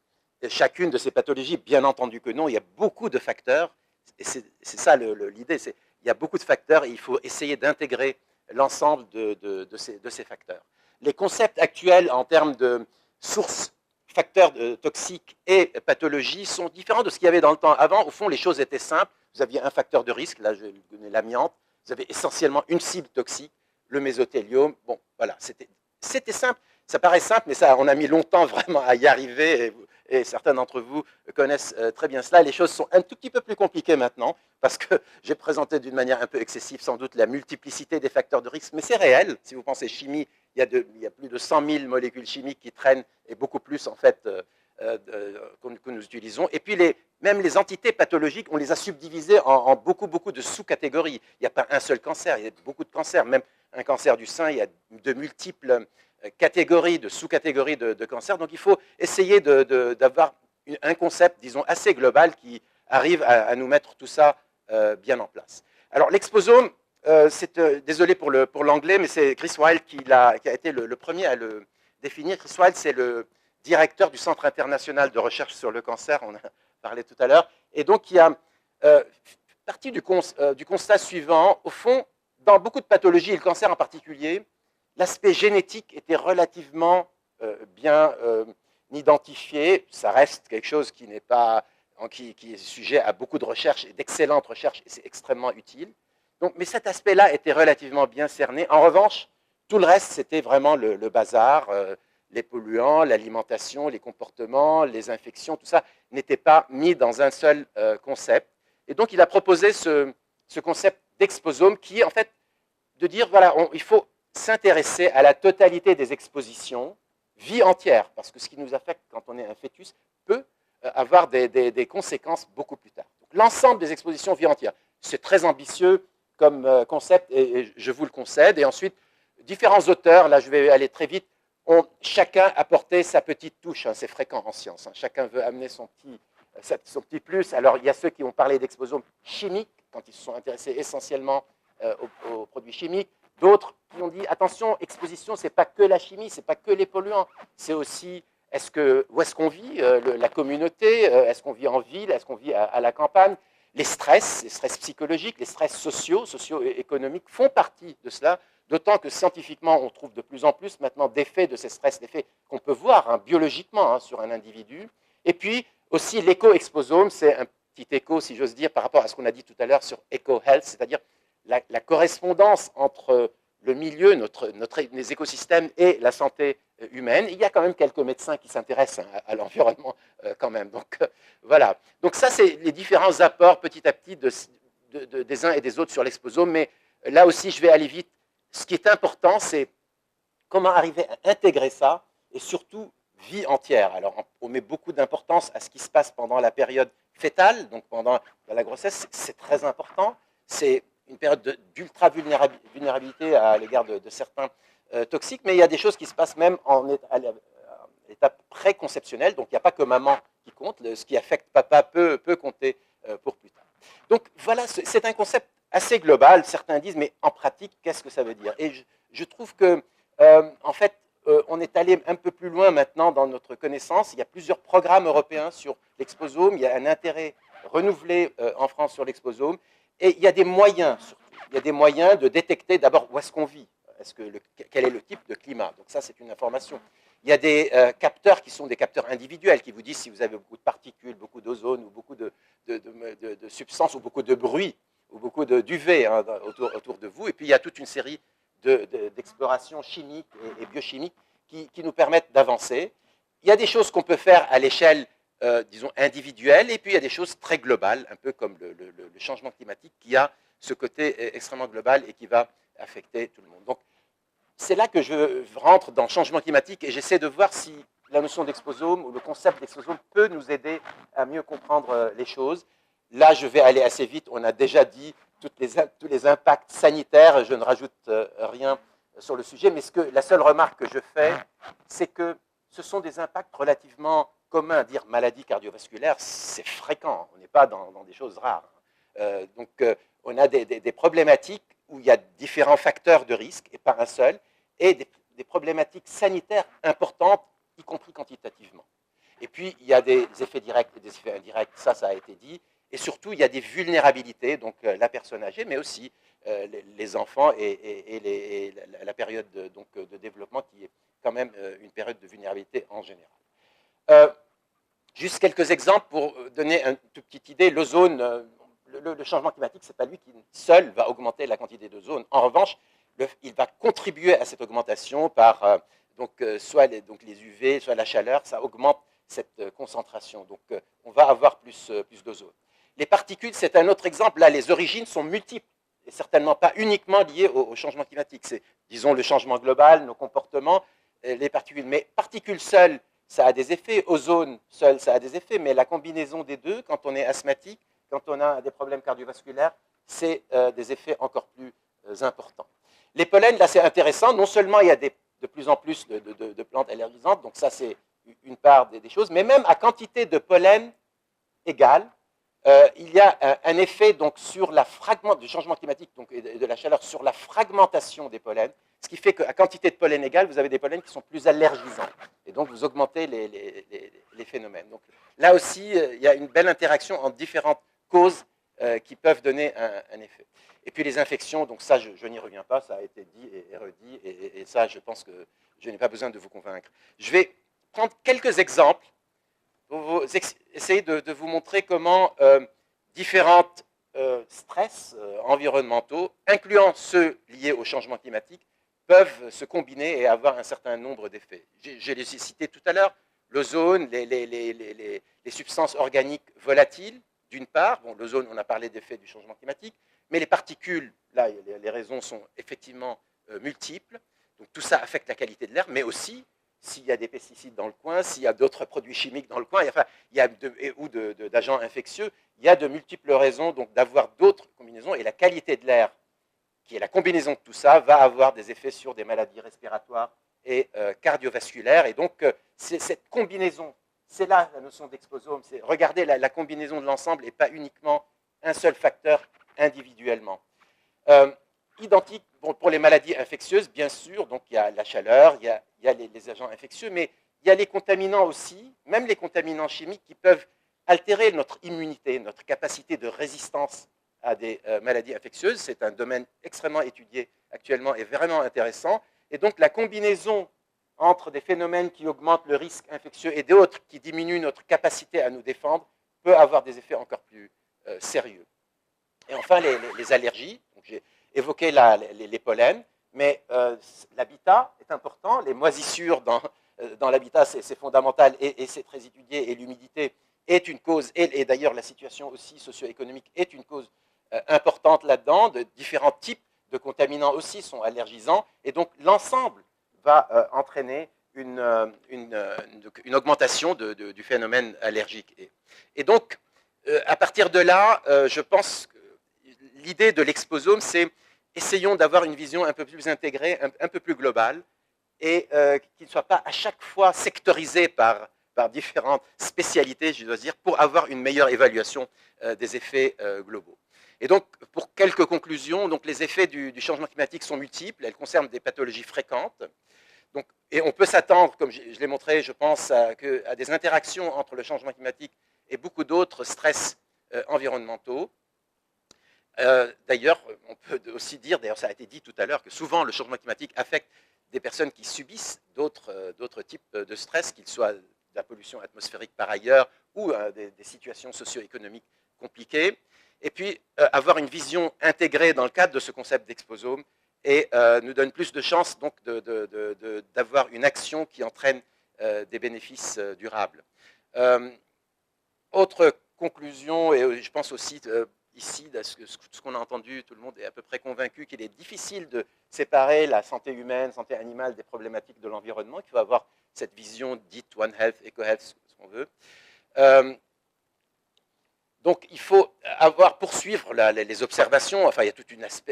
chacune de ces pathologies, bien entendu que non, il y a beaucoup de facteurs, et c'est ça l'idée, il y a beaucoup de facteurs et il faut essayer d'intégrer l'ensemble de ces facteurs. Les concepts actuels en termes de sources, facteurs toxiques et pathologies sont différents de ce qu'il y avait dans le temps. Avant, au fond, les choses étaient simples. Vous aviez un facteur de risque, là je vais donner l'amiante. Vous avez essentiellement une cible toxique, le mésothéliome. Bon, voilà, c'était simple. Ça paraît simple, mais on a mis longtemps vraiment à y arriver. Et certains d'entre vous connaissent très bien cela. Les choses sont un tout petit peu plus compliquées maintenant, parce que j'ai présenté d'une manière un peu excessive sans doute la multiplicité des facteurs de risque, mais c'est réel. Si vous pensez chimie, il y a plus de 100 000 molécules chimiques qui traînent, et beaucoup plus en fait que nous utilisons. Et puis même les entités pathologiques, on les a subdivisées en beaucoup de sous-catégories. Il n'y a pas un seul cancer, il y a beaucoup de cancers. Même un cancer du sein, il y a de multiples catégories, de sous-catégories de cancers. Donc il faut essayer d'avoir un concept, disons, assez global qui arrive à nous mettre tout ça bien en place. Alors l'exposome, désolé pour l'anglais, mais c'est Chris Wilde qui a été le premier à le définir. Chris Wilde, c'est le directeur du Centre international de recherche sur le cancer, on a parlé tout à l'heure, et donc il a parti du constat suivant. Au fond, dans beaucoup de pathologies, et le cancer en particulier, l'aspect génétique était relativement bien identifié. Ça reste quelque chose qui est sujet à beaucoup de recherches, et d'excellentes recherches, et c'est extrêmement utile. Donc, mais cet aspect-là était relativement bien cerné. En revanche, tout le reste, c'était vraiment le bazar. Les polluants, l'alimentation, les comportements, les infections, tout ça n'était pas mis dans un seul concept. Et donc, il a proposé ce concept d'exposome qui est en fait de dire, voilà, il faut s'intéresser à la totalité des expositions, vie entière, parce que ce qui nous affecte quand on est un fœtus peut avoir des conséquences beaucoup plus tard. L'ensemble des expositions vie entière, c'est très ambitieux comme concept, et je vous le concède. Et ensuite, différents auteurs, là je vais aller très vite, ont chacun apporté sa petite touche. C'est fréquent en science. Chacun veut amener son petit plus. Alors, il y a ceux qui ont parlé d'exposome chimique, quand ils se sont intéressés essentiellement aux produits chimiques. D'autres qui ont dit, attention, exposition, ce n'est pas que la chimie, ce n'est pas que les polluants. C'est aussi, où est-ce qu'on vit, la communauté, est-ce qu'on vit en ville, est-ce qu'on vit à la campagne. Les stress psychologiques, les stress socio-économiques font partie de cela. D'autant que scientifiquement, on trouve de plus en plus maintenant d'effets de ces stress, d'effets qu'on peut voir biologiquement sur un individu. Et puis aussi l'éco-exposome, c'est un petit écho, si j'ose dire, par rapport à ce qu'on a dit tout à l'heure sur EcoHealth, c'est-à-dire la correspondance entre le milieu, les écosystèmes et la santé humaine. Il y a quand même quelques médecins qui s'intéressent à l'environnement quand même. Donc voilà. Donc ça, c'est les différents apports petit à petit des uns et des autres sur l'exposome. Mais là aussi, je vais aller vite. Ce qui est important, c'est comment arriver à intégrer ça et surtout vie entière. Alors, on met beaucoup d'importance à ce qui se passe pendant la période fétale, donc pendant la grossesse, c'est très important. C'est une période d'ultra-vulnérabilité à l'égard de certains toxiques, mais il y a des choses qui se passent même à l'étape préconceptionnelle, donc il n'y a pas que maman qui compte, ce qui affecte papa peut compter pour plus tard. Donc voilà, c'est un concept assez global. Certains disent, mais en pratique, qu'est-ce que ça veut dire? Et je trouve que, en fait, on est allé un peu plus loin maintenant dans notre connaissance. Il y a plusieurs programmes européens sur l'exposome. Il y a un intérêt renouvelé en France sur l'exposome. Et il y a des moyens, surtout. Il y a des moyens de détecter d'abord où est-ce qu'on vit. Quel est le type de climat? Donc ça, c'est une information. Il y a des capteurs qui sont des capteurs individuels qui vous disent si vous avez beaucoup de particules, beaucoup d'ozone ou beaucoup de substances ou beaucoup de bruit ou beaucoup d'UV autour de vous. Et puis, il y a toute une série d'explorations chimiques et biochimiques qui nous permettent d'avancer. Il y a des choses qu'on peut faire à l'échelle, disons, individuelle, et puis il y a des choses très globales, un peu comme le changement climatique, qui a ce côté extrêmement global et qui va affecter tout le monde. Donc, c'est là que je rentre dans le changement climatique et j'essaie de voir si la notion d'exposome ou le concept d'exposome peut nous aider à mieux comprendre les choses. Là, je vais aller assez vite. On a déjà dit tous les impacts sanitaires. Je ne rajoute rien sur le sujet, mais la seule remarque que je fais, c'est que ce sont des impacts relativement communs. Dire maladie cardiovasculaire, c'est fréquent. On n'est pas dans des choses rares. Donc, on a des problématiques où il y a différents facteurs de risque, et pas un seul, et des problématiques sanitaires importantes, y compris quantitativement. Et puis, il y a des effets directs et des effets indirects, ça a été dit. Et surtout, il y a des vulnérabilités, donc la personne âgée, mais aussi les enfants et la période de développement qui est quand même une période de vulnérabilité en général. Juste quelques exemples pour donner une toute petite idée. L'ozone, le changement climatique, ce n'est pas lui qui seul va augmenter la quantité d'ozone. En revanche, il va contribuer à cette augmentation par soit les UV, soit la chaleur, ça augmente cette concentration. Donc, on va avoir plus d'ozone. Les particules, c'est un autre exemple. Là, les origines sont multiples et certainement pas uniquement liées au changement climatique. C'est, disons, le changement global, nos comportements, les particules. Mais particules seules, ça a des effets. Ozone seul, ça a des effets. Mais la combinaison des deux, quand on est asthmatique, quand on a des problèmes cardiovasculaires, c'est des effets encore plus importants. Les pollens, là, c'est intéressant. Non seulement il y a de plus en plus de plantes allergisantes, donc ça, c'est une part des choses, mais même à quantité de pollen égale, il y a un effet donc, sur du changement climatique et de la chaleur sur la fragmentation des pollens, ce qui fait qu'à quantité de pollen égale, vous avez des pollens qui sont plus allergisants. Et donc, vous augmentez les phénomènes. Donc, là aussi, il y a une belle interaction entre différentes causes qui peuvent donner un effet. Et puis, les infections, donc ça, je n'y reviens pas, ça a été dit et redit, et ça, je pense que je n'ai pas besoin de vous convaincre. Je vais prendre quelques exemples pour essayer de vous montrer comment différents stress environnementaux, incluant ceux liés au changement climatique, peuvent se combiner et avoir un certain nombre d'effets. Je les ai cités tout à l'heure, l'ozone, les substances organiques volatiles, d'une part. Bon, l'ozone, on a parlé d'effets du changement climatique, mais les particules, là, les raisons sont effectivement multiples. Donc tout ça affecte la qualité de l'air, mais aussi s'il y a des pesticides dans le coin, s'il y a d'autres produits chimiques dans le coin, ou d'agents infectieux, il y a de multiples raisons d'avoir d'autres combinaisons, et la qualité de l'air, qui est la combinaison de tout ça, va avoir des effets sur des maladies respiratoires et cardiovasculaires. Et donc, c'est cette combinaison, c'est là la notion d'exposome, c'est regarder la combinaison de l'ensemble et pas uniquement un seul facteur individuellement. Identique pour les maladies infectieuses, bien sûr, donc il y a la chaleur, il y a les agents infectieux, mais il y a les contaminants aussi, même les contaminants chimiques qui peuvent altérer notre immunité, notre capacité de résistance à des maladies infectieuses. C'est un domaine extrêmement étudié actuellement et vraiment intéressant. Et donc la combinaison entre des phénomènes qui augmentent le risque infectieux et d'autres qui diminuent notre capacité à nous défendre peut avoir des effets encore plus sérieux. Et enfin, les allergies. J'ai évoqué les pollens, Mais l'habitat est important, les moisissures dans l'habitat, c'est fondamental et c'est très étudié, et l'humidité est une cause, et d'ailleurs la situation aussi socio-économique est une cause importante là-dedans, de différents types de contaminants aussi sont allergisants, et donc l'ensemble va entraîner une augmentation du phénomène allergique. Et donc, à partir de là, je pense que l'idée de l'exposome, c'est essayons d'avoir une vision un peu plus intégrée, un peu plus globale, et qui ne soit pas à chaque fois sectorisée par différentes spécialités, je dois dire, pour avoir une meilleure évaluation des effets globaux. Et donc, pour quelques conclusions, donc les effets du changement climatique sont multiples, elles concernent des pathologies fréquentes, donc, et on peut s'attendre, comme je l'ai montré, je pense, à des interactions entre le changement climatique et beaucoup d'autres stress environnementaux. D'ailleurs, on peut aussi dire, d'ailleurs ça a été dit tout à l'heure, que souvent le changement climatique affecte des personnes qui subissent d'autres types de stress, qu'ils soient de la pollution atmosphérique par ailleurs ou des situations socio-économiques compliquées. Et puis, avoir une vision intégrée dans le cadre de ce concept d'exposome et nous donne plus de chances donc d'avoir une action qui entraîne des bénéfices durables. Autre conclusion, et je pense aussi ici, ce qu'on a entendu, tout le monde est à peu près convaincu qu'il est difficile de séparer la santé humaine, santé animale des problématiques de l'environnement, qu'il faut avoir cette vision dite One Health, Eco-Health, ce qu'on veut. Donc, il faut poursuivre les observations. Enfin, il y a tout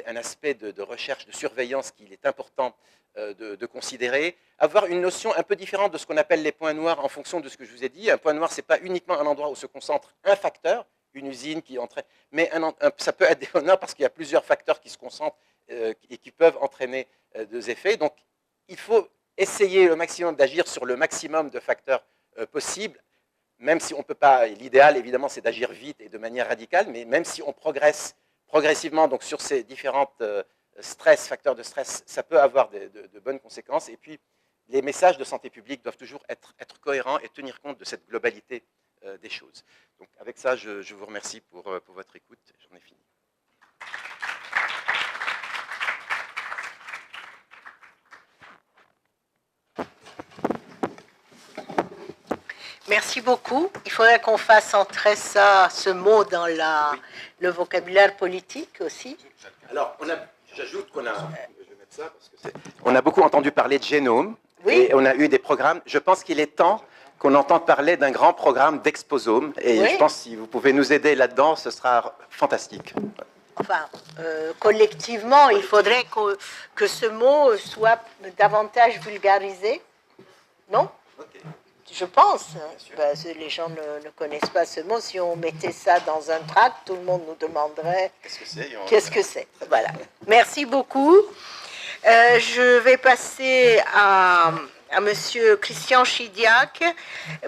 un aspect de recherche, de surveillance qu'il est important de considérer. Avoir une notion un peu différente de ce qu'on appelle les points noirs en fonction de ce que je vous ai dit. Un point noir, ce n'est pas uniquement un endroit où se concentre un facteur, une usine qui entraîne, mais ça peut être des points noirs parce qu'il y a plusieurs facteurs qui se concentrent et qui peuvent entraîner des effets. Donc, il faut essayer le maximum d'agir sur le maximum de facteurs possibles, même si on ne peut pas, l'idéal évidemment c'est d'agir vite et de manière radicale, mais même si on progresse progressivement donc, sur ces différents facteurs de stress, ça peut avoir de bonnes conséquences. Et puis, les messages de santé publique doivent toujours être cohérents et tenir compte de cette globalité des choses. Donc avec ça, je vous remercie pour votre écoute. J'en ai fini. Merci beaucoup. Il faudrait qu'on fasse entrer ce mot dans le vocabulaire politique aussi. Alors, j'ajoute qu'on a... Je vais mettre ça parce que on a beaucoup entendu parler de génome. Oui. Et on a eu des programmes. Je pense qu'il est temps qu'on entende parler d'un grand programme d'exposome. Et oui. Je pense que si vous pouvez nous aider là-dedans, ce sera fantastique. Enfin, collectivement, il faudrait que ce mot soit davantage vulgarisé. Non? Okay. Je pense. Les gens ne connaissent pas ce mot. Si on mettait ça dans un tract, tout le monde nous demanderait qu'est-ce que c'est. Voilà. Merci beaucoup. Je vais passer à Monsieur Christian Chidiac,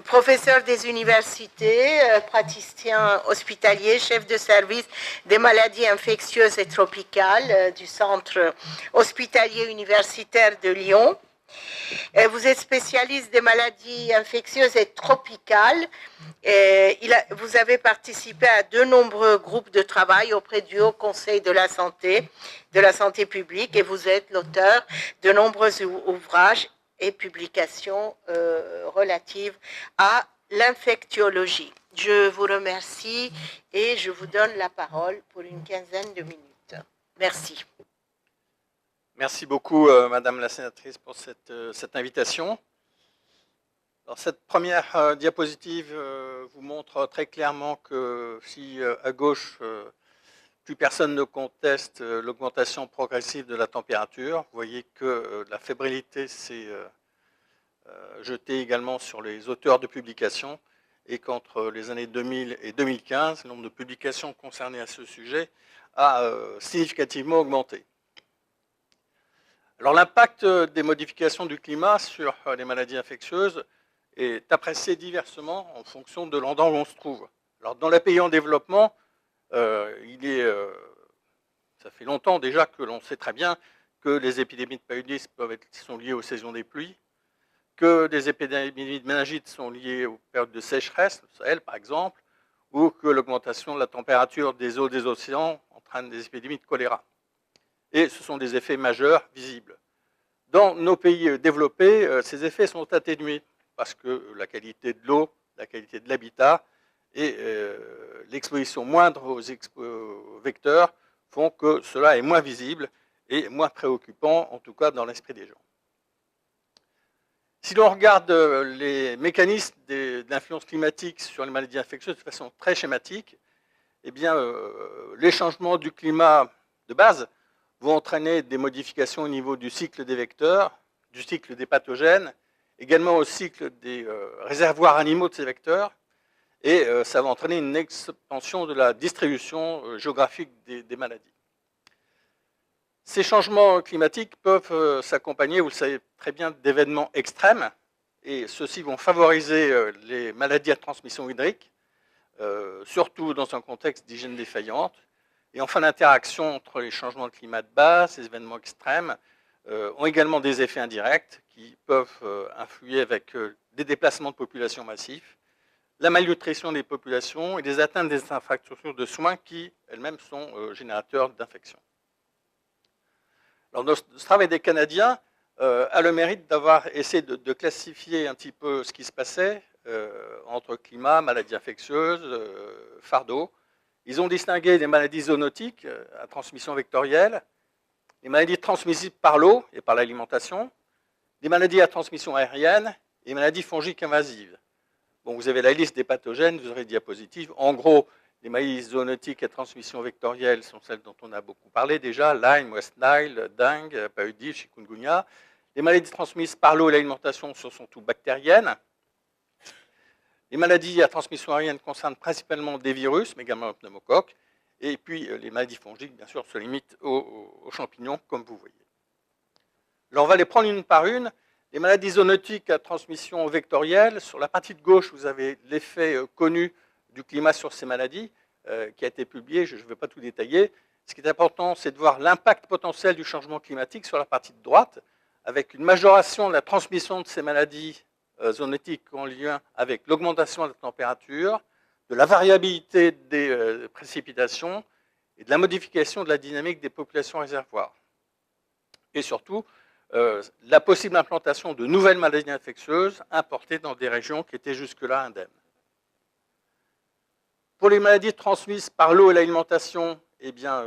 professeur des universités, praticien hospitalier, chef de service des maladies infectieuses et tropicales du Centre hospitalier universitaire de Lyon. Vous êtes spécialiste des maladies infectieuses et tropicales. Vous avez participé à de nombreux groupes de travail auprès du Haut Conseil de la santé publique, et vous êtes l'auteur de nombreux ouvrages et publications relatives à l'infectiologie. Je vous remercie et je vous donne la parole pour une quinzaine de minutes. Merci. Merci beaucoup, Madame la sénatrice, pour cette invitation. Alors, cette première diapositive vous montre très clairement que si à gauche, plus personne ne conteste l'augmentation progressive de la température, vous voyez que la fébrilité s'est jetée également sur les auteurs de publications et qu'entre les années 2000 et 2015, le nombre de publications concernées à ce sujet a significativement augmenté. Alors l'impact des modifications du climat sur les maladies infectieuses est apprécié diversement en fonction de l'endroit où on se trouve. Alors dans les pays en développement, ça fait longtemps déjà que l'on sait très bien que les épidémies de paludisme sont liées aux saisons des pluies, que des épidémies de méningite sont liées aux périodes de sécheresse, le Sahel par exemple, ou que l'augmentation de la température des eaux des océans entraîne des épidémies de choléra. et ce sont des effets majeurs visibles. Dans nos pays développés, ces effets sont atténués parce que la qualité de l'eau, la qualité de l'habitat et l'exposition moindre aux vecteurs font que cela est moins visible et moins préoccupant, en tout cas dans l'esprit des gens. Si l'on regarde les mécanismes d'influence climatique sur les maladies infectieuses de façon très schématique, eh bien, les changements du climat de base vont entraîner des modifications au niveau du cycle des vecteurs, du cycle des pathogènes, également au cycle des réservoirs animaux de ces vecteurs, et ça va entraîner une expansion de la distribution géographique des maladies. Ces changements climatiques peuvent s'accompagner, vous le savez très bien, d'événements extrêmes, et ceux-ci vont favoriser les maladies à transmission hydrique, surtout dans un contexte d'hygiène défaillante. Et enfin, l'interaction entre les changements de climat de base, ces événements extrêmes, ont également des effets indirects qui peuvent influer avec des déplacements de population massifs, la malnutrition des populations et des atteintes des infrastructures de soins qui, elles-mêmes, sont générateurs d'infections. Alors, ce travail des Canadiens a le mérite d'avoir essayé de classifier un petit peu ce qui se passait entre climat, maladies infectieuses, fardeau. Ils ont distingué des maladies zoonotiques à transmission vectorielle, les maladies transmissibles par l'eau et par l'alimentation, des maladies à transmission aérienne et les maladies fongiques invasives. Bon, vous avez la liste des pathogènes, vous aurez des diapositives. En gros, les maladies zoonotiques à transmission vectorielle sont celles dont on a beaucoup parlé déjà, Lyme, West Nile, dengue, paludisme, chikungunya. Les maladies transmises par l'eau et l'alimentation, ce sont toutes bactériennes. Les maladies à transmission aérienne concernent principalement des virus, mais également le pneumocoque. Et puis, les maladies fongiques, bien sûr, se limitent aux champignons, comme vous voyez. Alors, on va les prendre une par une. Les maladies zoonotiques à transmission vectorielle, sur la partie de gauche, vous avez l'effet connu du climat sur ces maladies, qui a été publié, je ne vais pas tout détailler. Ce qui est important, c'est de voir l'impact potentiel du changement climatique sur la partie de droite, avec une majoration de la transmission de ces maladies zoonotiques en lien avec l'augmentation de la température, de la variabilité des précipitations et de la modification de la dynamique des populations réservoirs. Et surtout, la possible implantation de nouvelles maladies infectieuses importées dans des régions qui étaient jusque-là indemnes. Pour les maladies transmises par l'eau et l'alimentation, eh bien,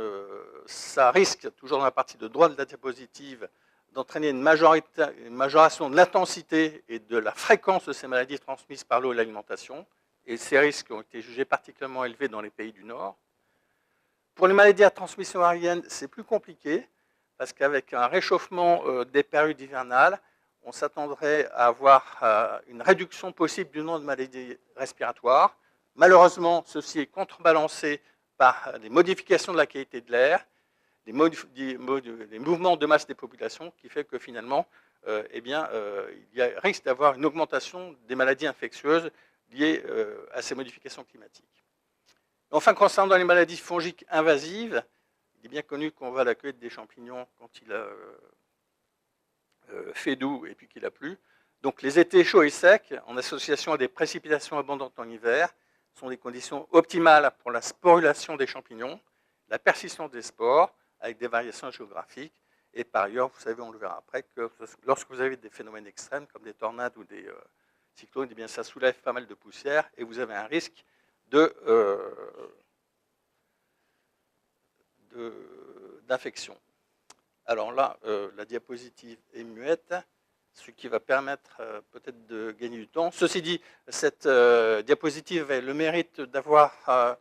ça risque, toujours dans la partie de droite de la diapositive, d'entraîner une majoration de l'intensité et de la fréquence de ces maladies transmises par l'eau et l'alimentation. Et ces risques ont été jugés particulièrement élevés dans les pays du Nord. Pour les maladies à transmission aérienne, c'est plus compliqué, parce qu'avec un réchauffement des périodes hivernales, on s'attendrait à avoir une réduction possible du nombre de maladies respiratoires. Malheureusement, ceci est contrebalancé par des modifications de la qualité de l'air, des mouvements de masse des populations, qui fait que finalement, il y a risque d'avoir une augmentation des maladies infectieuses liées à ces modifications climatiques. Enfin, concernant les maladies fongiques invasives, il est bien connu qu'on va à la cueillette des champignons quand il a fait doux et puis qu'il a plu. Donc les étés chauds et secs, en association à des précipitations abondantes en hiver, sont des conditions optimales pour la sporulation des champignons, la persistance des spores, avec des variations géographiques. Et par ailleurs, vous savez, on le verra après, que lorsque vous avez des phénomènes extrêmes, comme des tornades ou des cyclones, eh bien, ça soulève pas mal de poussière et vous avez un risque d'infection. Alors là, la diapositive est muette, ce qui va permettre peut-être de gagner du temps. Ceci dit, cette diapositive a le mérite d'avoir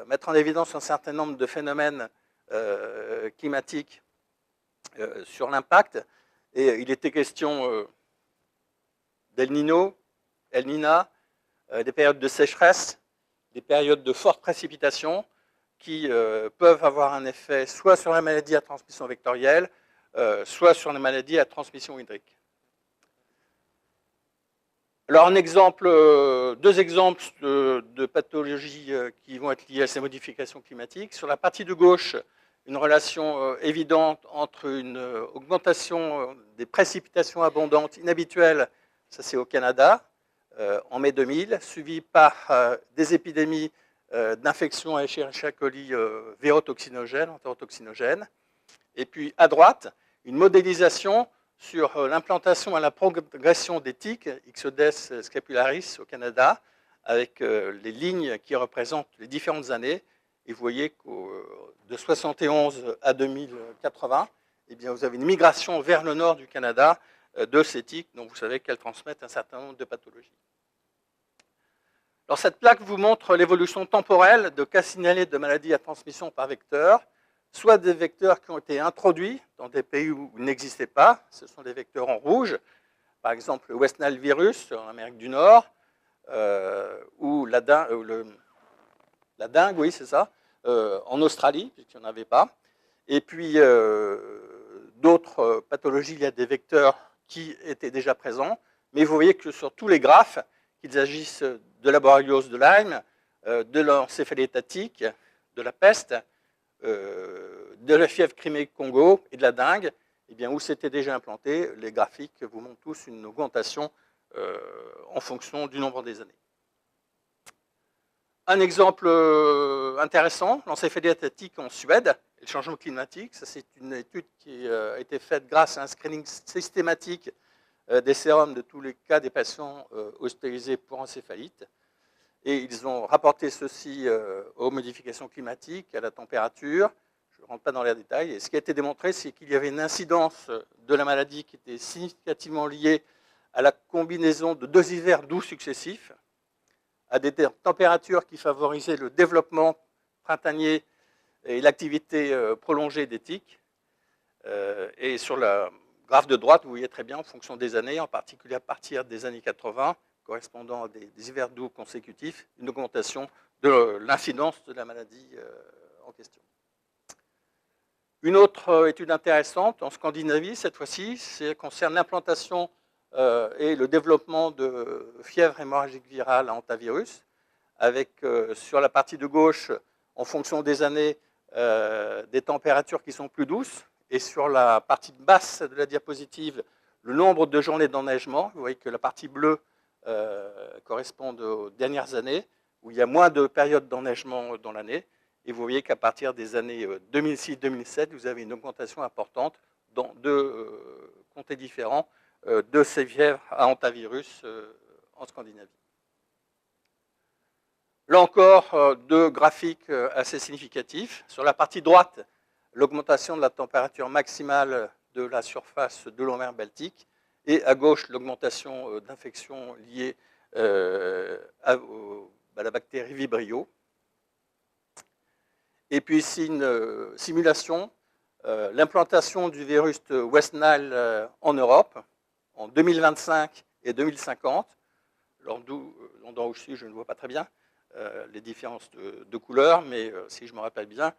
mettre en évidence un certain nombre de phénomènes climatiques sur l'impact. Et il était question d'El Niño, El Niña, des périodes de sécheresse, des périodes de fortes précipitations qui peuvent avoir un effet soit sur la maladie à transmission vectorielle, soit sur les maladies à transmission hydrique. Alors, deux exemples de pathologies qui vont être liées à ces modifications climatiques. Sur la partie de gauche, une relation évidente entre une augmentation des précipitations abondantes inhabituelles, ça c'est au Canada, en mai 2000, suivi par des épidémies d'infections à Escherichia coli vérotoxinogènes, entérotoxinogènes. Et puis à droite, une modélisation sur l'implantation et la progression des tiques Ixodes scapularis au Canada, avec les lignes qui représentent les différentes années. Et vous voyez que de 71 à 2080, eh bien, vous avez une migration vers le nord du Canada de ces tiques, dont vous savez qu'elles transmettent un certain nombre de pathologies. Alors, cette plaque vous montre l'évolution temporelle de cas signalés de maladies à transmission par vecteur, soit des vecteurs qui ont été introduits dans des pays où ils n'existaient pas, ce sont des vecteurs en rouge, par exemple le West Nile virus en Amérique du Nord, ou la dengue, oui, c'est ça, en Australie, puisqu'il n'y en avait pas. Et puis, d'autres pathologies, il y a des vecteurs qui étaient déjà présents, mais vous voyez que sur tous les graphes, qu'il s'agisse de la borréliose de Lyme, de l'encéphalie-hépatique, de la peste, de la fièvre Crimée-Congo et de la dengue, eh bien, où c'était déjà implanté, les graphiques vous montrent tous une augmentation en fonction du nombre des années. Un exemple intéressant, l'encéphalie hépatique en Suède et le changement climatique. Ça, c'est une étude qui a été faite grâce à un screening systématique des sérums de tous les cas des patients hospitalisés pour encéphalite. Et ils ont rapporté ceci aux modifications climatiques, à la température. Je ne rentre pas dans les détails. Et ce qui a été démontré, c'est qu'il y avait une incidence de la maladie qui était significativement liée à la combinaison de 2 hivers doux successifs, à des températures qui favorisaient le développement printanier et l'activité prolongée des tiques. Et sur la graphe de droite, vous voyez très bien, en fonction des années, en particulier à partir des années 80, correspondant à des hivers doux consécutifs, une augmentation de l'incidence de la maladie en question. Une autre étude intéressante, en Scandinavie, cette fois-ci, concerne l'implantation et le développement de fièvre hémorragique virale à hantavirus, avec sur la partie de gauche, en fonction des années, des températures qui sont plus douces, et sur la partie basse de la diapositive, le nombre de journées d'enneigement. Vous voyez que la partie bleue correspond aux dernières années, où il y a moins de périodes d'enneigement dans l'année, et vous voyez qu'à partir des années 2006-2007, vous avez une augmentation importante dans 2 comtés différents de ces fièvres à hantavirus en Scandinavie. Là encore, 2 graphiques assez significatifs. Sur la partie droite, l'augmentation de la température maximale de la surface de l'eau mer Baltique, et à gauche, l'augmentation d'infections liées à la bactérie Vibrio. Et puis ici, une simulation, l'implantation du virus West Nile en Europe, en 2025 et 2050. L'endroit où je suis, je ne vois pas très bien les différences de couleurs, mais si je me rappelle bien,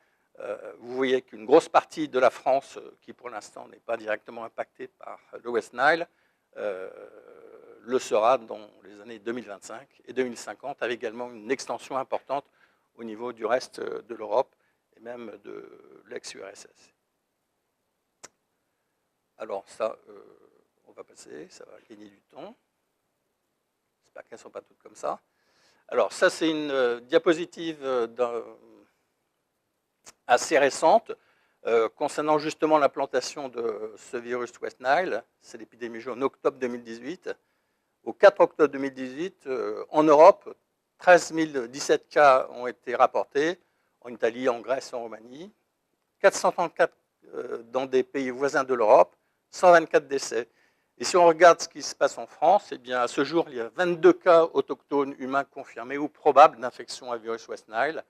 vous voyez qu'une grosse partie de la France, qui pour l'instant n'est pas directement impactée par le West Nile, le sera dans les années 2025 et 2050, avec également une extension importante au niveau du reste de l'Europe et même de l'ex-URSS. Alors ça, on va passer, ça va gagner du temps. J'espère qu'elles ne sont pas toutes comme ça. Alors ça, c'est une diapositive assez récente concernant justement l'implantation de ce virus West Nile. C'est l'épidémie en octobre 2018. Au 4 octobre 2018, en Europe, 13 017 cas ont été rapportés, en Italie, en Grèce, en Roumanie, 434 dans des pays voisins de l'Europe, 124 décès. Et si on regarde ce qui se passe en France, eh bien, à ce jour, il y a 22 cas autochtones humains confirmés ou probables d'infection à virus West Nile,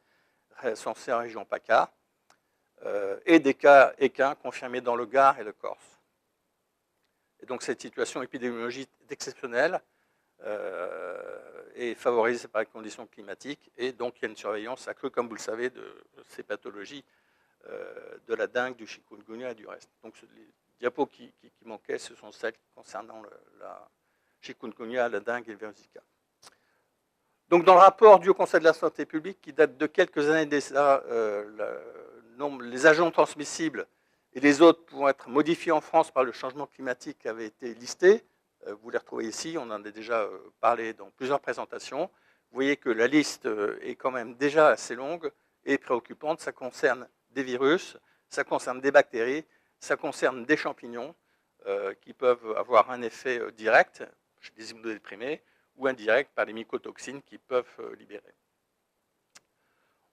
recensés en région PACA, et des cas équins confirmés dans le Gard et le Corse. Et donc cette situation épidémiologique est exceptionnelle et favorisée par les conditions climatiques. Et donc il y a une surveillance accrue, comme vous le savez, de ces pathologies de la dengue, du chikungunya et du reste. Donc les diapos qui manquaient, ce sont celles concernant la chikungunya, la dengue et le virus Zika. Donc dans le rapport du Haut Conseil de la Santé publique, qui date de quelques années déjà, les agents transmissibles et les autres pouvant être modifiés en France par le changement climatique avaient été listés. Vous les retrouvez ici, on en a déjà parlé dans plusieurs présentations. Vous voyez que la liste est quand même déjà assez longue et préoccupante. Ça concerne des virus, ça concerne des bactéries, ça concerne des champignons qui peuvent avoir un effet direct chez les immunodéprimés ou indirect par les mycotoxines qu'ils peuvent libérer.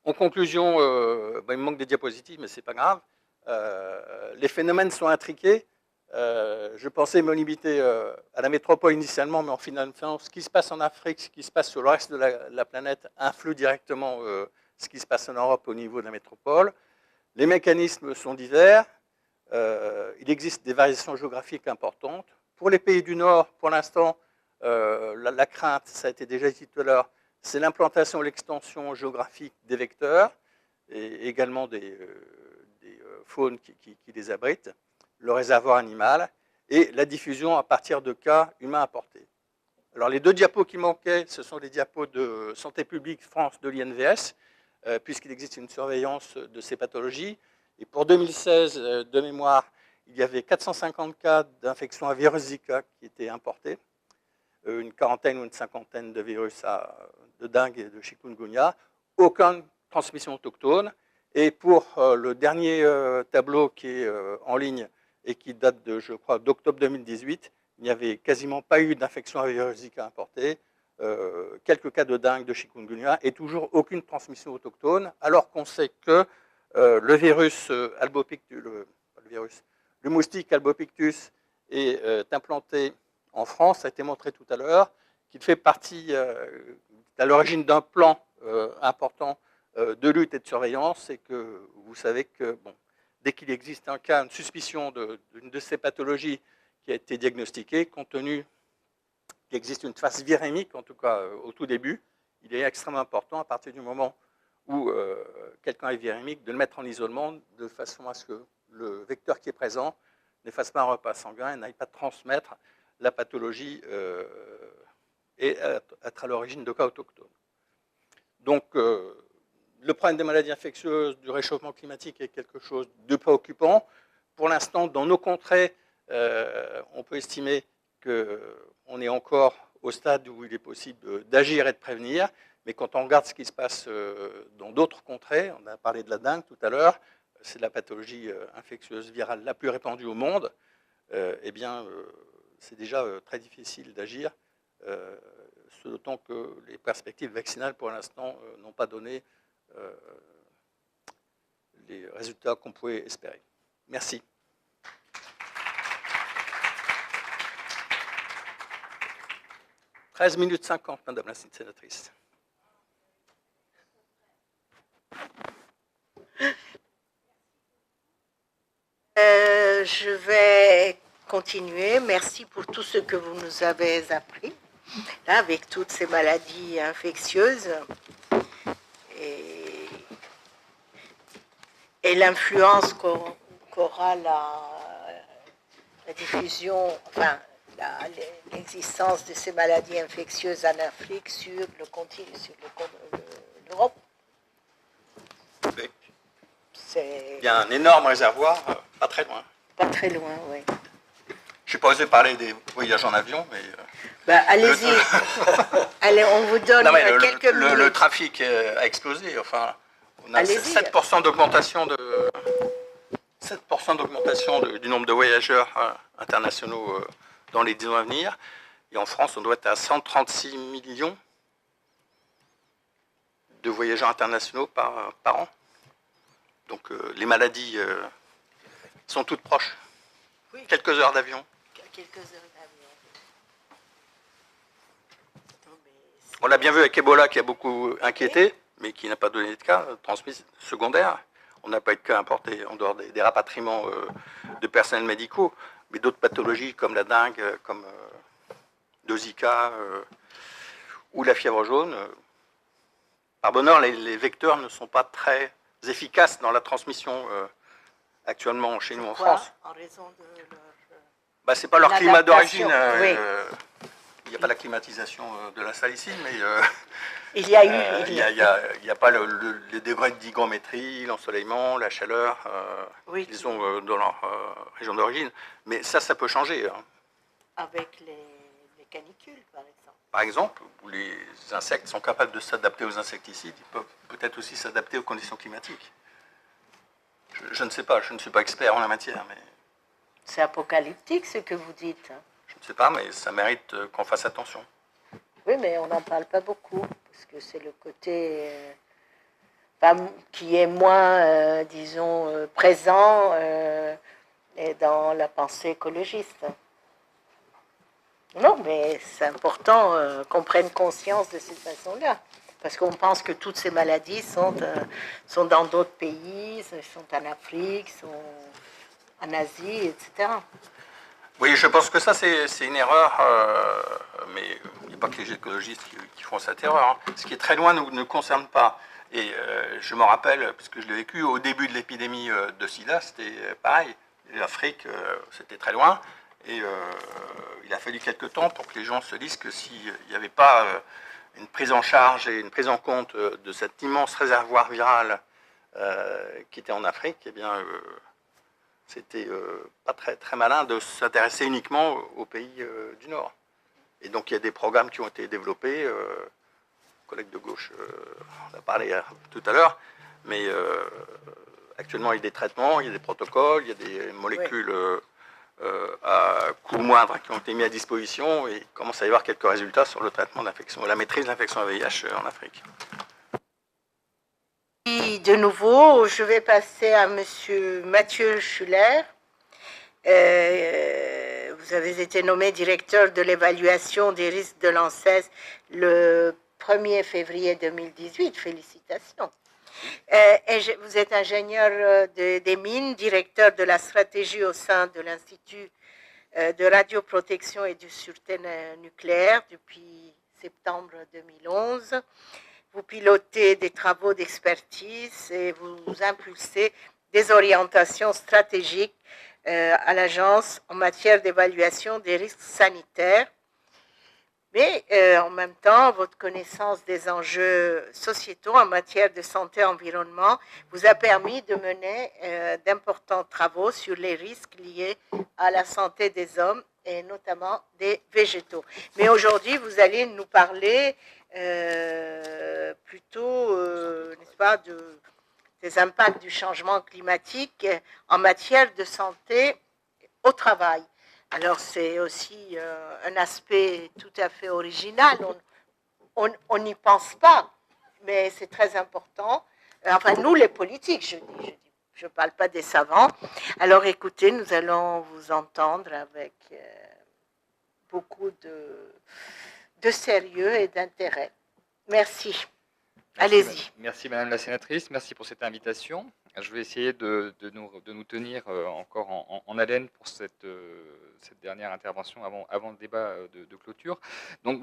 En conclusion, il me manque des diapositives, mais ce n'est pas grave. Les phénomènes sont intriqués. Je pensais me limiter à la métropole initialement, mais en finalement, ce qui se passe en Afrique, ce qui se passe sur le reste de la planète, influe directement ce qui se passe en Europe au niveau de la métropole. Les mécanismes sont divers. Il existe des variations géographiques importantes. Pour les pays du Nord, pour l'instant, la crainte, ça a été déjà dit tout à l'heure, c'est l'implantation et l'extension géographique des vecteurs et également des faunes qui les abritent, le réservoir animal et la diffusion à partir de cas humains importés. Alors les deux diapos qui manquaient, ce sont les diapos de Santé publique France de l'INVS, puisqu'il existe une surveillance de ces pathologies. Et pour 2016, de mémoire, il y avait 450 cas d'infection à virus Zika qui étaient importés, une quarantaine ou une cinquantaine de virus de dengue et de chikungunya, aucune transmission autochtone. Et pour le dernier tableau qui est en ligne et qui date de, je crois, d'octobre 2018, il n'y avait quasiment pas eu d'infection à virus Zika importée, quelques cas de dengue, de chikungunya, et toujours aucune transmission autochtone, alors qu'on sait que le virus albopictus, le moustique albopictus est implanté en France, ça a été montré tout à l'heure, qu'il fait partie, à l'origine d'un plan important de lutte et de surveillance, et que vous savez que bon, dès qu'il existe un cas, une suspicion d'une de ces pathologies qui a été diagnostiquée, compte tenu qu'il existe une phase virémique, en tout cas au tout début, il est extrêmement important à partir du moment où quelqu'un est virémique, de le mettre en isolement de façon à ce que le vecteur qui est présent ne fasse pas un repas sanguin et n'aille pas transmettre la pathologie et être à l'origine de cas autochtones. Donc, le problème des maladies infectieuses, du réchauffement climatique est quelque chose de préoccupant. Pour l'instant, dans nos contrées, on peut estimer qu'on est encore au stade où il est possible d'agir et de prévenir, mais quand on regarde ce qui se passe dans d'autres contrées, on a parlé de la dengue tout à l'heure, c'est la pathologie infectieuse virale la plus répandue au monde, eh bien, c'est déjà très difficile d'agir, d'autant que les perspectives vaccinales, pour l'instant, n'ont pas donné les résultats qu'on pouvait espérer. Merci. « 13 minutes 50, Madame la sénatrice. Je vais continuer. Merci pour tout ce que vous nous avez appris, là, avec toutes ces maladies infectieuses et l'influence qu'aura la diffusion, enfin, l'existence de ces maladies infectieuses en Afrique sur l'Europe. Oui. Il y a un énorme réservoir, pas très loin. Pas très loin, oui. Je n'ai pas osé parler des voyages en avion, mais... allez-y. Allez, on vous donne quelques minutes. Le trafic a explosé. Enfin, on a 7% d'augmentation du nombre de voyageurs internationaux dans les 10 ans à venir. Et en France, on doit être à 136 millions de voyageurs internationaux par an. Donc les maladies sont toutes proches. Oui. Quelques heures d'avion. Quelques heures d'avion. On l'a bien vu avec Ebola qui a beaucoup inquiété, mais qui n'a pas donné de cas transmis secondaires. On n'a pas eu de cas importés en dehors des rapatriements de personnels médicaux, mais d'autres pathologies comme la dengue, comme le Zika ou la fièvre jaune. Par bonheur, les vecteurs ne sont pas très efficaces dans la transmission actuellement chez nous en France. En raison de leur... c'est pas leur climat d'origine. Oui. Il n'y a pas la climatisation de la salle ici, mais il y a il n'y a pas les degrés d'hygrométrie, l'ensoleillement, la chaleur qu'ils ont dans leur région d'origine. Mais ça peut changer. Hein. Avec les canicules, par exemple. Par exemple, où les insectes sont capables de s'adapter aux insecticides, ils peuvent peut-être aussi s'adapter aux conditions climatiques. Je ne sais pas, je ne suis pas expert en la matière, mais C'est apocalyptique ce que vous dites. je ne sais pas, mais ça mérite qu'on fasse attention. Oui, mais on n'en parle pas beaucoup, parce que c'est le côté qui est moins, disons, présent et dans la pensée écologiste. Non, mais c'est important qu'on prenne conscience de cette façon-là. Parce qu'on pense que toutes ces maladies sont dans d'autres pays, sont en Afrique, sont en Asie, etc. Oui, je pense que ça, c'est une erreur, mais il n'y a pas que les écologistes qui font cette erreur. Hein. Ce qui est très loin ne concerne pas. Et je me rappelle, puisque je l'ai vécu, au début de l'épidémie de sida, c'était pareil. L'Afrique, c'était très loin. Et il a fallu quelques temps pour que les gens se disent que s'il n'y avait pas une prise en charge et une prise en compte de cet immense réservoir viral qui était en Afrique, eh bien, c'était pas très, très malin de s'intéresser uniquement aux pays du Nord. Et donc, il y a des programmes qui ont été développés. Collègue de gauche on a parlé tout à l'heure, mais actuellement, il y a des traitements, il y a des protocoles, il y a des molécules à coût moindre qui ont été mis à disposition et il commence à y avoir quelques résultats sur le traitement de l'infection, la maîtrise de l'infection à VIH en Afrique. Et de nouveau, je vais passer à Monsieur Mathieu Schuller. Vous avez été nommé directeur de l'évaluation des risques de l'ANSES le 1er février 2018. Félicitations. Vous êtes ingénieur des mines, directeur de la stratégie au sein de l'Institut de radioprotection et de sûreté nucléaire depuis septembre 2011. Vous pilotez des travaux d'expertise et vous impulsez des orientations stratégiques à l'agence en matière d'évaluation des risques sanitaires. Mais en même temps, votre connaissance des enjeux sociétaux en matière de santé et environnement vous a permis de mener d'importants travaux sur les risques liés à la santé des hommes et notamment des végétaux. Mais aujourd'hui, vous allez nous parler plutôt, n'est-ce pas, des impacts du changement climatique en matière de santé au travail. Alors, c'est aussi un aspect tout à fait original. On n'y pense pas, mais c'est très important. Enfin, nous, les politiques, je ne parle pas des savants. Alors, écoutez, nous allons vous entendre avec beaucoup de sérieux et d'intérêt. Merci. Allez-y. Merci, Madame la sénatrice. Merci pour cette invitation. Je vais essayer de nous tenir encore en haleine pour cette dernière intervention avant le débat de clôture. Donc,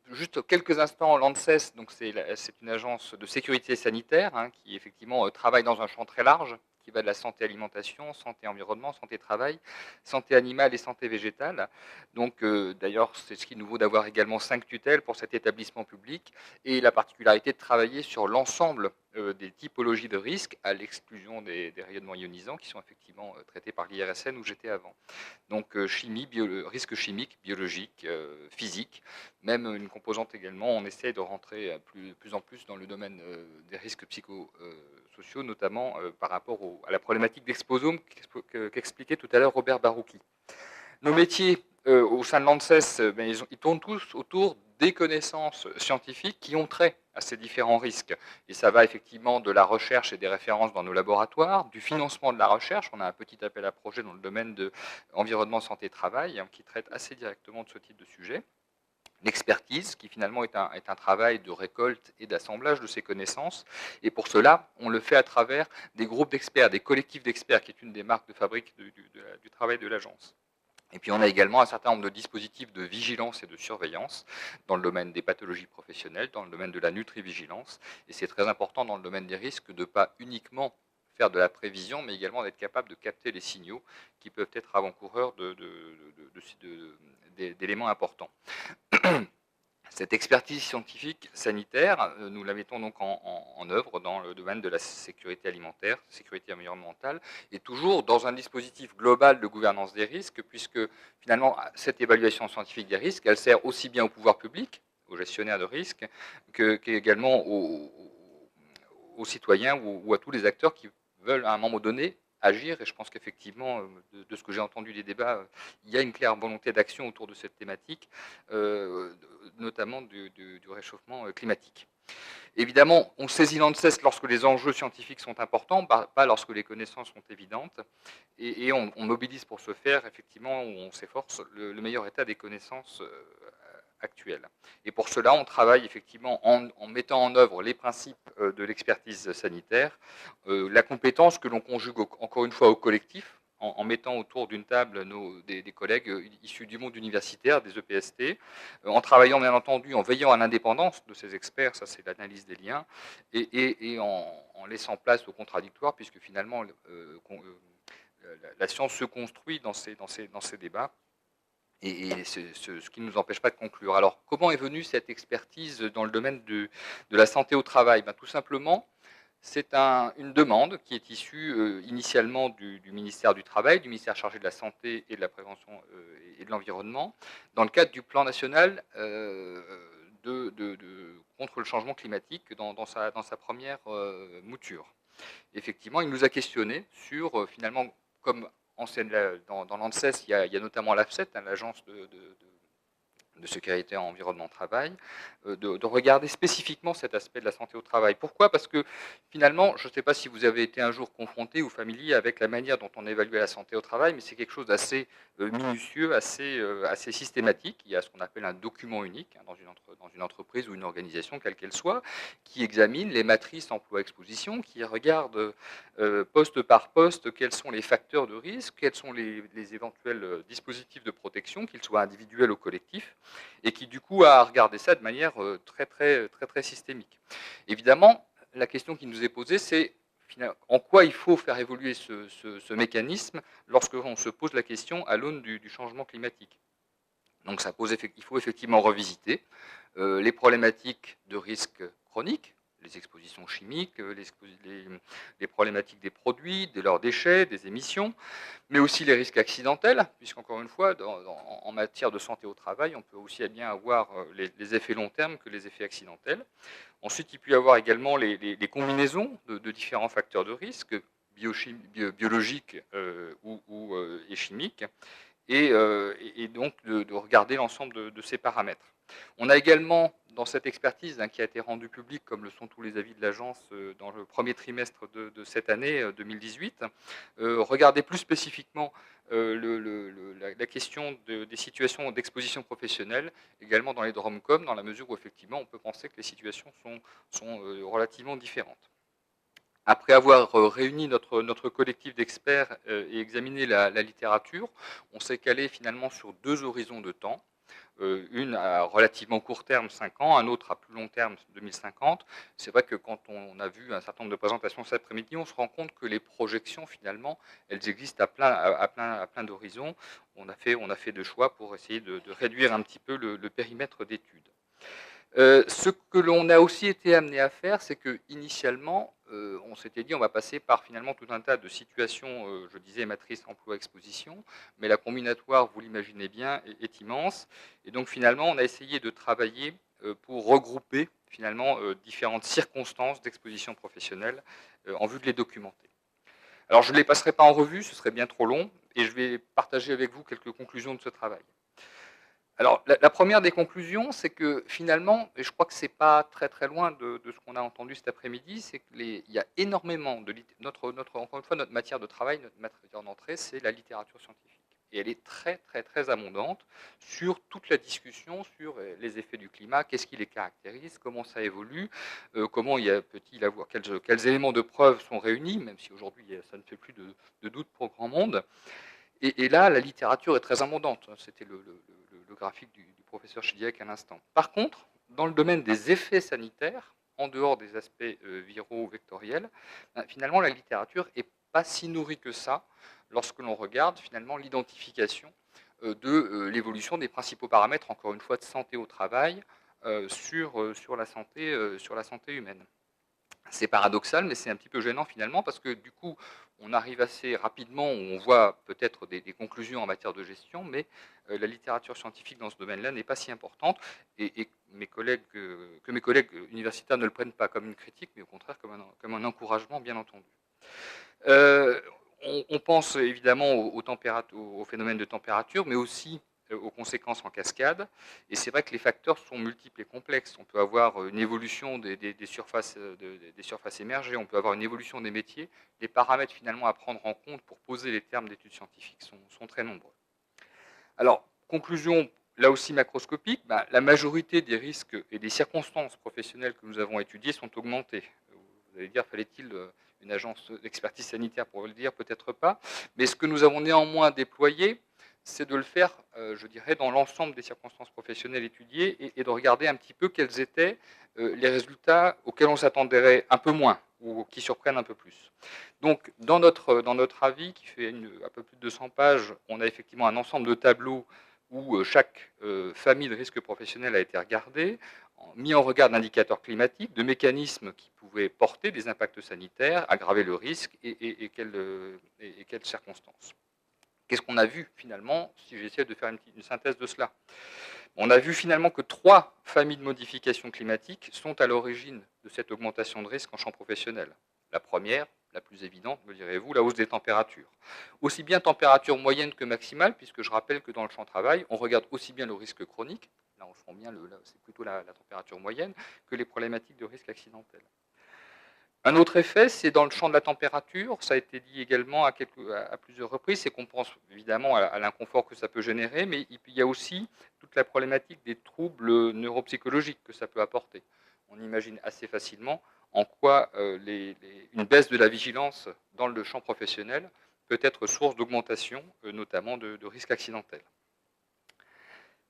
juste quelques instants, l'ANSES, c'est une agence de sécurité sanitaire qui effectivement travaille dans un champ très large, qui va de la santé alimentation, santé environnement, santé travail, santé animale et santé végétale. Donc d'ailleurs, c'est ce qui nous vaut d'avoir également 5 tutelles pour cet établissement public et la particularité de travailler sur l'ensemble des typologies de risques à l'exclusion des rayonnements ionisants qui sont effectivement traités par l'IRSN où j'étais avant. Donc chimie, risques chimiques, biologiques, physiques, même une composante également, on essaie de rentrer plus en plus dans le domaine des risques psychosociaux, notamment par rapport à la problématique d'exposome qu'expliquait tout à l'heure Robert Barouki. Nos métiers au sein de l'ANSES, ils tournent tous autour des connaissances scientifiques qui ont trait à ces différents risques. Et ça va effectivement de la recherche et des références dans nos laboratoires, du financement de la recherche. On a un petit appel à projet dans le domaine de environnement, santé, travail, qui traite assez directement de ce type de sujet. L'expertise, qui finalement est un travail de récolte et d'assemblage de ces connaissances. Et pour cela, on le fait à travers des groupes d'experts, des collectifs d'experts, qui est une des marques de fabrique du travail de l'agence. Et puis on a également un certain nombre de dispositifs de vigilance et de surveillance dans le domaine des pathologies professionnelles, dans le domaine de la nutri-vigilance. Et c'est très important dans le domaine des risques de ne pas uniquement faire de la prévision, mais également d'être capable de capter les signaux qui peuvent être avant-coureurs d'éléments importants. Cette expertise scientifique sanitaire, nous la mettons donc en œuvre dans le domaine de la sécurité alimentaire, sécurité environnementale, et toujours dans un dispositif global de gouvernance des risques, puisque finalement cette évaluation scientifique des risques, elle sert aussi bien au pouvoir public, aux gestionnaires de risques, qu'également aux citoyens ou à tous les acteurs qui veulent à un moment donné agir, et je pense qu'effectivement, de ce que j'ai entendu des débats, il y a une claire volonté d'action autour de cette thématique, notamment du réchauffement climatique. Évidemment, on saisit l'ANSES lorsque les enjeux scientifiques sont importants, pas lorsque les connaissances sont évidentes, et on mobilise pour ce faire, effectivement, on s'efforce, le meilleur état des connaissances actuelles. Et pour cela, on travaille effectivement en mettant en œuvre les principes de l'expertise sanitaire, la compétence que l'on conjugue encore une fois au collectif, en mettant autour d'une table des collègues issus du monde universitaire, des EPST, en travaillant bien entendu, en veillant à l'indépendance de ces experts, ça c'est l'analyse des liens, et en laissant place au contradictoire, puisque finalement la science se construit dans ces débats, et ce qui ne nous empêche pas de conclure. Alors, comment est venue cette expertise dans le domaine de la santé au travail? Tout simplement, c'est une demande qui est issue initialement du ministère du Travail, du ministère chargé de la Santé et de la Prévention et de l'Environnement, dans le cadre du plan national contre le changement climatique dans sa première mouture. Effectivement, il nous a questionné sur, finalement, comme dans l'ANSES, il y a notamment l'AFSET, l'agence de sécurité en environnement de travail, de regarder spécifiquement cet aspect de la santé au travail. Pourquoi? Parce que finalement, je ne sais pas si vous avez été un jour confronté ou familier avec la manière dont on évalue la santé au travail, mais c'est quelque chose d'assez minutieux, assez systématique. Il y a ce qu'on appelle un document unique dans une entreprise ou une organisation, quelle qu'elle soit, qui examine les matrices emploi-exposition, qui regarde poste par poste quels sont les facteurs de risque, quels sont les éventuels dispositifs de protection, qu'ils soient individuels ou collectifs, et qui du coup a regardé ça de manière très systémique. Évidemment, la question qui nous est posée, c'est en quoi il faut faire évoluer ce mécanisme lorsque l'on se pose la question à l'aune du changement climatique. Donc il faut effectivement revisiter les problématiques de risque chroniques, les expositions chimiques, les problématiques des produits, de leurs déchets, des émissions, mais aussi les risques accidentels, puisqu'encore une fois, en matière de santé au travail, on peut aussi bien avoir les effets long terme que les effets accidentels. Ensuite, il peut y avoir également les combinaisons de différents facteurs de risque, biologiques et chimiques, et donc de regarder l'ensemble de ces paramètres. On a également, dans cette expertise qui a été rendue publique, comme le sont tous les avis de l'agence dans le premier trimestre de cette année 2018, regardé plus spécifiquement la question des situations d'exposition professionnelle, également dans les DROMCOM, dans la mesure où effectivement on peut penser que les situations sont relativement différentes. Après avoir réuni notre collectif d'experts et examiné la littérature, on s'est calé finalement sur 2 horizons de temps. Une à relativement court terme, 5 ans, un autre à plus long terme, 2050. C'est vrai que quand on a vu un certain nombre de présentations cet après-midi, on se rend compte que les projections, finalement, elles existent à plein d'horizons. On a fait des choix pour essayer de réduire un petit peu le périmètre d'études. Ce que l'on a aussi été amené à faire, c'est qu'initialement, on s'était dit on va passer par finalement tout un tas de situations, je disais matrice emploi-exposition, mais la combinatoire, vous l'imaginez bien, est immense. Et donc finalement, on a essayé de travailler pour regrouper finalement différentes circonstances d'exposition professionnelle en vue de les documenter. Alors je ne les passerai pas en revue, ce serait bien trop long, et je vais partager avec vous quelques conclusions de ce travail. Alors, la première des conclusions, c'est que finalement, et je crois que ce n'est pas très loin de ce qu'on a entendu cet après-midi, c'est qu'il y a énormément de encore une fois, notre matière de travail, notre matière d'entrée, c'est la littérature scientifique. Et elle est très abondante sur toute la discussion sur les effets du climat, qu'est-ce qui les caractérise, comment ça évolue, comment peut-il y avoir, quels éléments de preuve sont réunis, même si aujourd'hui ça ne fait plus de doute pour grand monde. Et là, la littérature est très abondante. C'était le graphique du professeur Chidiac à l'instant. Par contre, dans le domaine des effets sanitaires, en dehors des aspects viraux ou vectoriels, finalement, la littérature n'est pas si nourrie que ça lorsque l'on regarde finalement l'identification de l'évolution des principaux paramètres, encore une fois, de santé au travail sur la santé humaine. C'est paradoxal, mais c'est un petit peu gênant finalement, parce que du coup, on arrive assez rapidement, on voit peut-être des conclusions en matière de gestion, mais la littérature scientifique dans ce domaine-là n'est pas si importante, et mes collègues universitaires ne le prennent pas comme une critique, mais au contraire comme un encouragement, bien entendu. On pense évidemment aux phénomènes de température, mais aussi aux conséquences en cascade. Et c'est vrai que les facteurs sont multiples et complexes. On peut avoir une évolution des surfaces émergées, on peut avoir une évolution des métiers. Les paramètres finalement à prendre en compte pour poser les termes d'études scientifiques sont très nombreux. Alors, conclusion là aussi macroscopique, la majorité des risques et des circonstances professionnelles que nous avons étudiées sont augmentées. Vous allez dire, fallait-il une agence d'expertise sanitaire pour le dire? Peut-être pas. Mais ce que nous avons néanmoins déployé, c'est de le faire, je dirais, dans l'ensemble des circonstances professionnelles étudiées et de regarder un petit peu quels étaient les résultats auxquels on s'attendrait un peu moins ou qui surprennent un peu plus. Donc, dans notre avis, qui fait un peu plus de 200 pages, on a effectivement un ensemble de tableaux où chaque famille de risques professionnels a été regardée, mis en regard d'indicateurs climatiques, de mécanismes qui pouvaient porter des impacts sanitaires, aggraver le risque et quelles circonstances. Qu'est-ce qu'on a vu finalement, si j'essaie de faire une synthèse de cela? On a vu finalement que 3 familles de modifications climatiques sont à l'origine de cette augmentation de risque en champ professionnel. La première, la plus évidente, me direz-vous, la hausse des températures. Aussi bien température moyenne que maximale, puisque je rappelle que dans le champ de travail, on regarde aussi bien le risque chronique, là on sent bien, c'est plutôt la température moyenne, que les problématiques de risque accidentel. Un autre effet, c'est dans le champ de la température, ça a été dit également à plusieurs reprises, c'est qu'on pense évidemment à l'inconfort que ça peut générer, mais il y a aussi toute la problématique des troubles neuropsychologiques que ça peut apporter. On imagine assez facilement en quoi une baisse de la vigilance dans le champ professionnel peut être source d'augmentation, notamment de risques accidentels.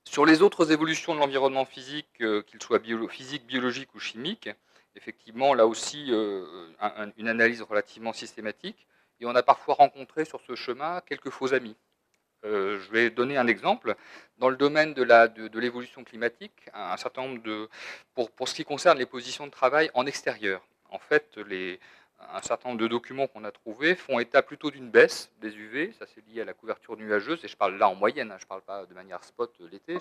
Sur les autres évolutions de l'environnement physique, qu'ils soient physiques, biologiques ou chimiques, effectivement, là aussi, une analyse relativement systématique. Et on a parfois rencontré sur ce chemin quelques faux amis. Je vais donner un exemple. Dans le domaine de l'évolution climatique, un certain nombre pour ce qui concerne les positions de travail en extérieur, en fait, un certain nombre de documents qu'on a trouvés font état plutôt d'une baisse des UV. Ça, c'est lié à la couverture nuageuse. Et je parle là en moyenne, je ne parle pas de manière spot l'été.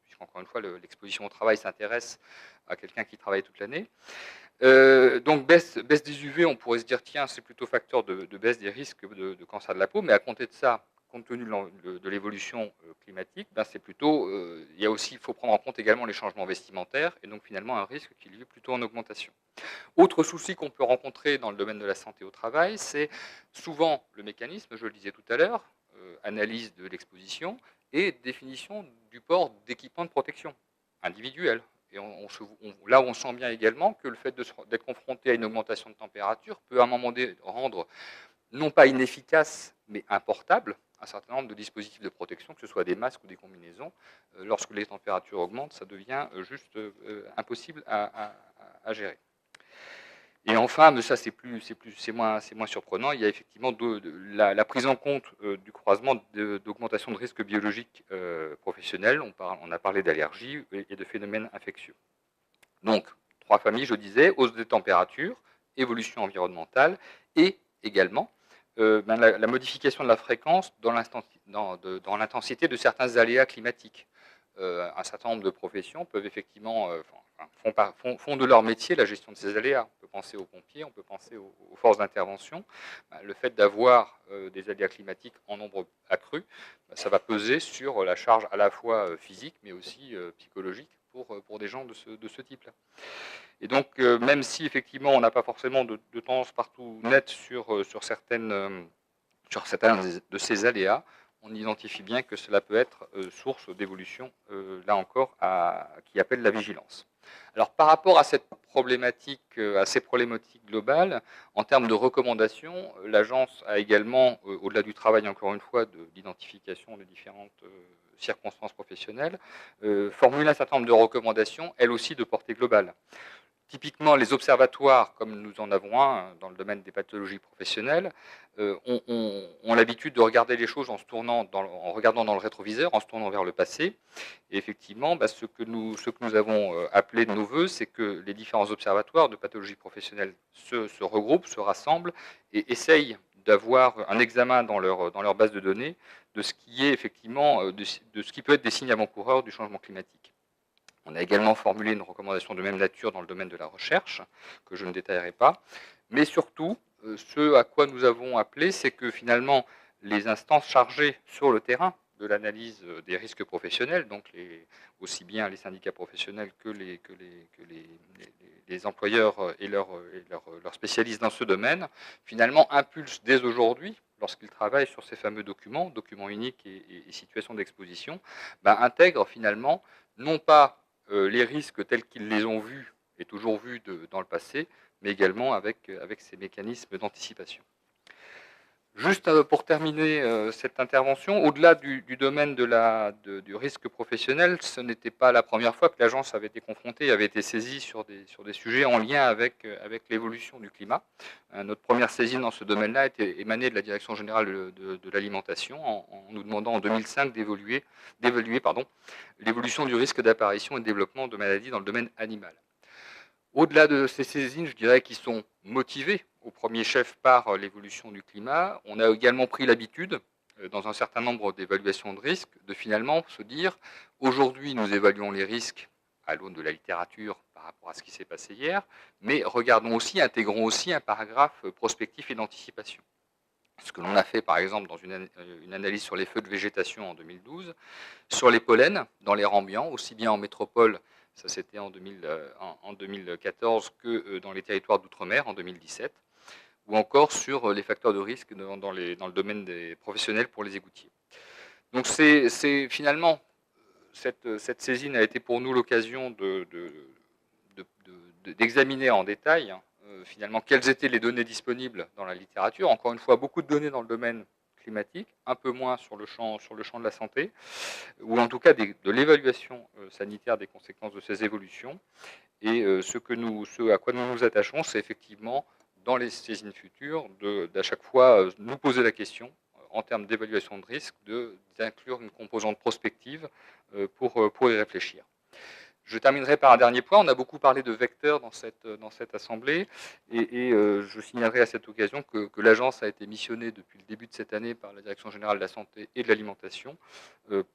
Puisqu'encore une fois, l'exposition au travail s'intéresse à quelqu'un qui travaille toute l'année. Donc, baisse des UV, on pourrait se dire, tiens, c'est plutôt facteur de baisse des risques de cancer de la peau. Mais à compter de ça, compte tenu de l'évolution climatique, c'est plutôt, il faut prendre en compte également les changements vestimentaires, et donc finalement un risque qui est plutôt en augmentation. Autre souci qu'on peut rencontrer dans le domaine de la santé au travail, c'est souvent le mécanisme, je le disais tout à l'heure, analyse de l'exposition et définition du port d'équipements de protection individuel. Et là, on sent bien également que le fait d'être confronté à une augmentation de température peut à un moment donné rendre non pas inefficace, mais importable un certain nombre de dispositifs de protection, que ce soit des masques ou des combinaisons. Lorsque les températures augmentent, ça devient juste impossible à gérer. Et enfin, mais ça c'est moins surprenant, il y a effectivement la prise en compte du croisement d'augmentation de risques biologiques professionnels. On a parlé d'allergies et de phénomènes infectieux. Donc, 3 familles, je disais, hausse des températures, évolution environnementale et également la modification de la fréquence dans l'intensité de certains aléas climatiques. Un certain nombre de professions peuvent effectivement font de leur métier la gestion de ces aléas. On peut penser aux pompiers, on peut penser aux forces d'intervention. Le fait d'avoir des aléas climatiques en nombre accru, ça va peser sur la charge à la fois physique mais aussi psychologique pour des gens de ce type-là. Et donc, même si effectivement on n'a pas forcément de tendance partout nette sur certains de ces aléas, on identifie bien que cela peut être source d'évolution, là encore, qui appelle la vigilance. Alors, par rapport à cette problématique, à ces problématiques globales, en termes de recommandations, l'agence a également, au-delà du travail, encore une fois, de l'identification de différentes circonstances professionnelles, formulé un certain nombre de recommandations, elles aussi de portée globale. Typiquement, les observatoires, comme nous en avons un dans le domaine des pathologies professionnelles, ont l'habitude de regarder les choses en regardant dans le rétroviseur, en se tournant vers le passé. Et effectivement, ce que nous avons appelé de nos voeux, c'est que les différents observatoires de pathologie professionnelle se regroupent, se rassemblent et essayent d'avoir un examen dans leur base de données de ce qui est effectivement de ce qui peut être des signes avant-coureurs du changement climatique. On a également formulé une recommandation de même nature dans le domaine de la recherche, que je ne détaillerai pas, mais surtout ce à quoi nous avons appelé, c'est que finalement, les instances chargées sur le terrain de l'analyse des risques professionnels, donc aussi bien les syndicats professionnels que les employeurs et leurs spécialistes dans ce domaine, finalement impulsent dès aujourd'hui, lorsqu'ils travaillent sur ces fameux documents uniques et situations d'exposition, intègrent finalement non pas les risques tels qu'ils les ont vus et toujours vus dans le passé, mais également avec ces mécanismes d'anticipation. Juste pour terminer cette intervention, au-delà du domaine du risque professionnel, ce n'était pas la première fois que l'agence avait été confrontée, avait été saisie sur des sujets en lien avec l'évolution du climat. Notre première saisine dans ce domaine-là était émanée de la Direction générale de l'alimentation en nous demandant en 2005 d'évaluer l'évolution du risque d'apparition et de développement de maladies dans le domaine animal. Au-delà de ces saisines, je dirais, qui sont motivées au premier chef par l'évolution du climat, on a également pris l'habitude, dans un certain nombre d'évaluations de risques, de finalement se dire, aujourd'hui nous évaluons les risques à l'aune de la littérature par rapport à ce qui s'est passé hier, mais regardons aussi, intégrons aussi un paragraphe prospectif et d'anticipation. Ce que l'on a fait par exemple dans une analyse sur les feux de végétation en 2012, sur les pollens dans l'air ambiant, aussi bien en métropole, ça c'était en 2014, que dans les territoires d'outre-mer en 2017, ou encore sur les facteurs de risque dans le domaine des professionnels pour les égoutiers. Donc c'est finalement, cette saisine a été pour nous l'occasion d'examiner en détail finalement quelles étaient les données disponibles dans la littérature. Encore une fois, beaucoup de données dans le domaine climatique, un peu moins sur le champ de la santé, ou en tout cas de l'évaluation sanitaire des conséquences de ces évolutions. Et ce à quoi nous nous attachons, c'est effectivement, dans les saisines futures, d'à chaque fois nous poser la question, en termes d'évaluation de risque, d'inclure une composante prospective pour y réfléchir. Je terminerai par un dernier point. On a beaucoup parlé de vecteurs dans cette assemblée, et je signalerai à cette occasion que l'agence a été missionnée depuis le début de cette année par la Direction générale de la santé et de l'alimentation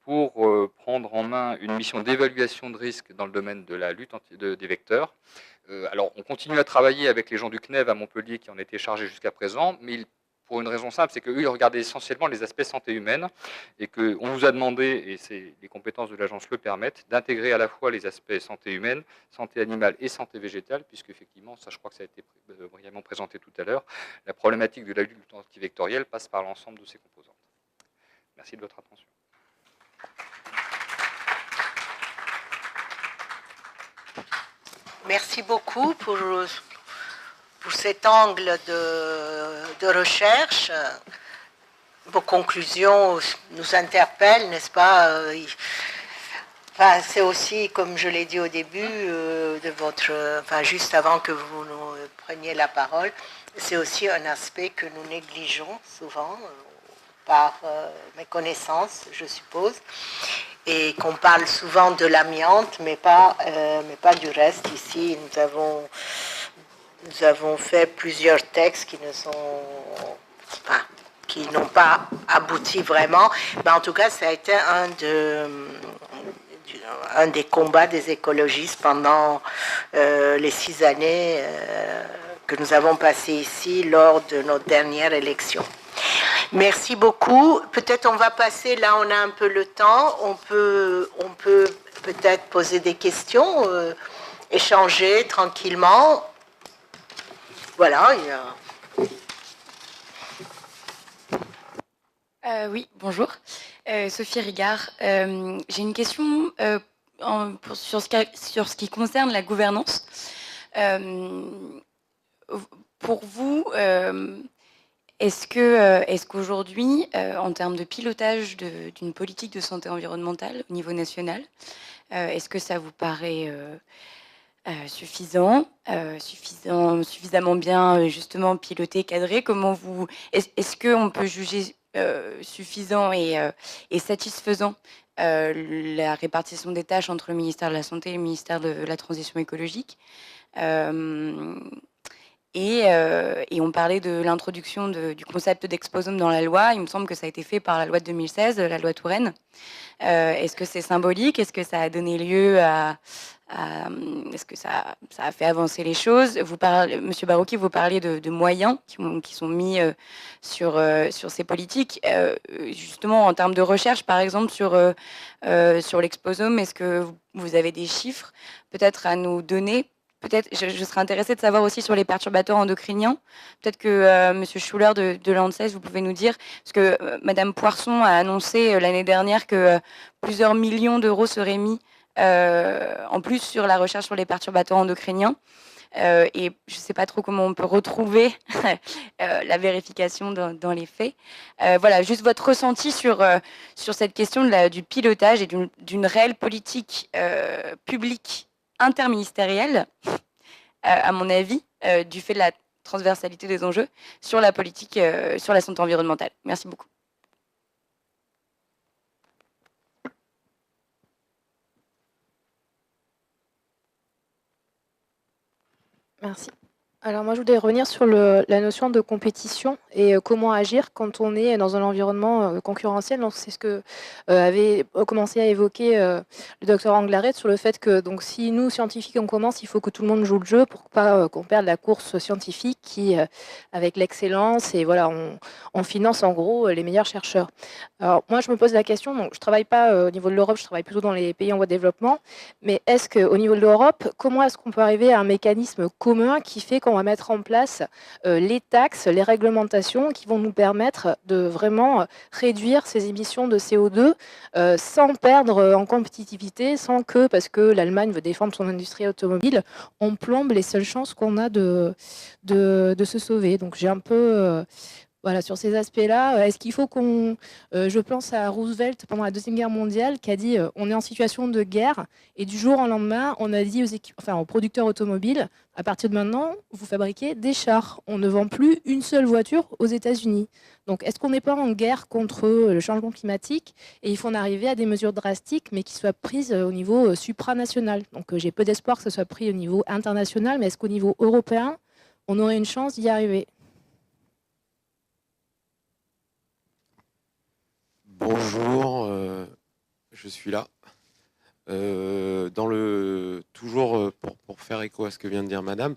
pour prendre en main une mission d'évaluation de risque dans le domaine de la lutte des vecteurs. Alors, on continue à travailler avec les gens du CNEV à Montpellier qui en étaient chargés jusqu'à présent, mais pour une raison simple, c'est qu'eux, ils regardaient essentiellement les aspects santé humaine, et qu'on nous a demandé, et les compétences de l'agence le permettent, d'intégrer à la fois les aspects santé humaine, santé animale et santé végétale, puisque effectivement, ça je crois que ça a été brillamment présenté tout à l'heure, la problématique de la lutte antivectorielle passe par l'ensemble de ces composantes. Merci de votre attention. Merci beaucoup pour cet angle de recherche. Vos conclusions nous interpellent, n'est-ce pas? Enfin, c'est aussi, comme je l'ai dit au début, juste avant que vous nous preniez la parole, c'est aussi un aspect que nous négligeons souvent, par méconnaissance, je suppose, et qu'on parle souvent de l'amiante, mais pas du reste. Ici, nous avons fait plusieurs textes qui n'ont pas abouti vraiment, mais en tout cas, ça a été un des combats des écologistes pendant les 6 années que nous avons passées ici lors de notre dernière élection. Merci beaucoup. Peut-être on va passer, là on a un peu le temps, on peut peut-être poser des questions, échanger tranquillement. Voilà. Oui, bonjour. Sophie Rigard. J'ai une question sur ce qui concerne la gouvernance. Pour vous, est-ce qu'aujourd'hui, en termes de pilotage d'une politique de santé environnementale au niveau national, est-ce que ça vous paraît suffisamment bien justement piloté, cadré? Est-ce qu'on peut juger suffisant et satisfaisant la répartition des tâches entre le ministère de la Santé et le ministère de la Transition écologique? Et on parlait de l'introduction du concept d'exposome dans la loi. Il me semble que ça a été fait par la loi de 2016, la loi Touraine. Est-ce que c'est symbolique? Est-ce que ça a donné lieu est-ce que ça a fait avancer les choses? Monsieur Barouki, vous parliez de moyens qui sont mis sur ces politiques. Justement, en termes de recherche, par exemple, sur l'exposome, est-ce que vous avez des chiffres peut-être à nous donner? Peut-être, je serais intéressée de savoir aussi sur les perturbateurs endocriniens. Peut-être que Monsieur Schuller de l'ANSES, vous pouvez nous dire, parce que Madame Poisson a annoncé l'année dernière que plusieurs millions d'euros seraient mis en plus sur la recherche sur les perturbateurs endocriniens. Et je ne sais pas trop comment on peut retrouver la vérification dans les faits. Voilà, juste votre ressenti sur cette question du pilotage et d'une réelle politique publique interministérielle, à mon avis, du fait de la transversalité des enjeux sur la politique, sur la santé environnementale. Merci beaucoup. Merci. Alors moi, je voudrais revenir sur la notion de compétition et comment agir quand on est dans un environnement concurrentiel. Donc c'est ce que avait commencé à évoquer le docteur Anglaret sur le fait que donc si nous scientifiques on commence, il faut que tout le monde joue le jeu pour pas qu'on perde la course scientifique qui, avec l'excellence et voilà, on finance en gros les meilleurs chercheurs. Alors moi, je me pose la question. Donc je travaille pas au niveau de l'Europe, je travaille plutôt dans les pays en voie de développement. Mais est-ce qu'au niveau de l'Europe, comment est-ce qu'on peut arriver à un mécanisme commun qui fait qu'on va mettre en place les taxes, les réglementations qui vont nous permettre de vraiment réduire ces émissions de CO2 sans perdre en compétitivité, sans que, parce que l'Allemagne veut défendre son industrie automobile, on plombe les seules chances qu'on a de se sauver. Donc j'ai un peu... Voilà, sur ces aspects-là, est-ce qu'il faut qu'on... je pense à Roosevelt pendant la Deuxième Guerre mondiale qui a dit on est en situation de guerre et du jour au lendemain, on a dit aux producteurs automobiles, à partir de maintenant, vous fabriquez des chars. On ne vend plus une seule voiture aux États-Unis. Donc est-ce qu'on n'est pas en guerre contre le changement climatique et il faut en arriver à des mesures drastiques mais qui soient prises au niveau supranational. Donc j'ai peu d'espoir que ce soit pris au niveau international, mais est-ce qu'au niveau européen, on aurait une chance d'y arriver ? Bonjour, je suis là. Toujours pour faire écho à ce que vient de dire Madame,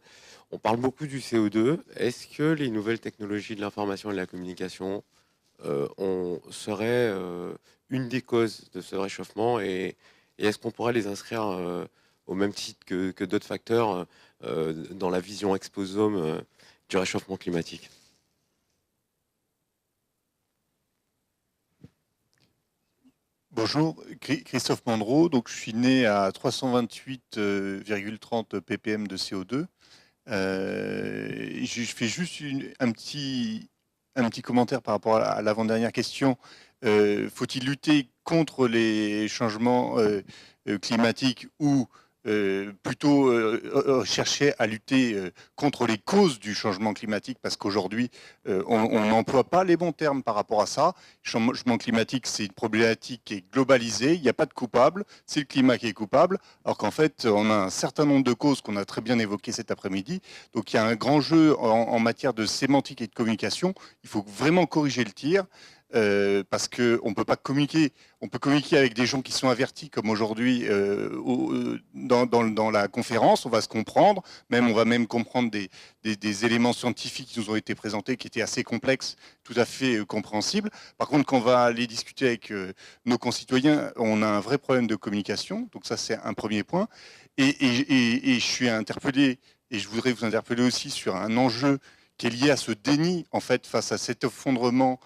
on parle beaucoup du CO2. Est-ce que les nouvelles technologies de l'information et de la communication seraient une des causes de ce réchauffement et est-ce qu'on pourrait les inscrire au même titre que d'autres facteurs dans la vision exposome du réchauffement climatique ? Bonjour, Christophe Mandreau. Donc, je suis né à 328,30 ppm de CO2. Je fais juste un petit commentaire par rapport à l'avant-dernière question. Faut-il lutter contre les changements climatiques ou plutôt chercher à lutter contre les causes du changement climatique, parce qu'aujourd'hui, on n'emploie pas les bons termes par rapport à ça. Le changement climatique, c'est une problématique qui est globalisée, il n'y a pas de coupable, c'est le climat qui est coupable, alors qu'en fait, on a un certain nombre de causes qu'on a très bien évoquées cet après-midi. Donc il y a un grand jeu en matière de sémantique et de communication. Il faut vraiment corriger le tir. Parce qu'on ne peut pas communiquer, on peut communiquer avec des gens qui sont avertis, comme aujourd'hui dans la conférence, on va se comprendre, on va même comprendre des éléments scientifiques qui nous ont été présentés, qui étaient assez complexes, tout à fait compréhensibles. Par contre, quand on va aller discuter avec nos concitoyens, on a un vrai problème de communication, donc ça c'est un premier point. Et je suis interpellé, et je voudrais vous interpeller aussi sur un enjeu qui est lié à ce déni, en fait, face à cet effondrement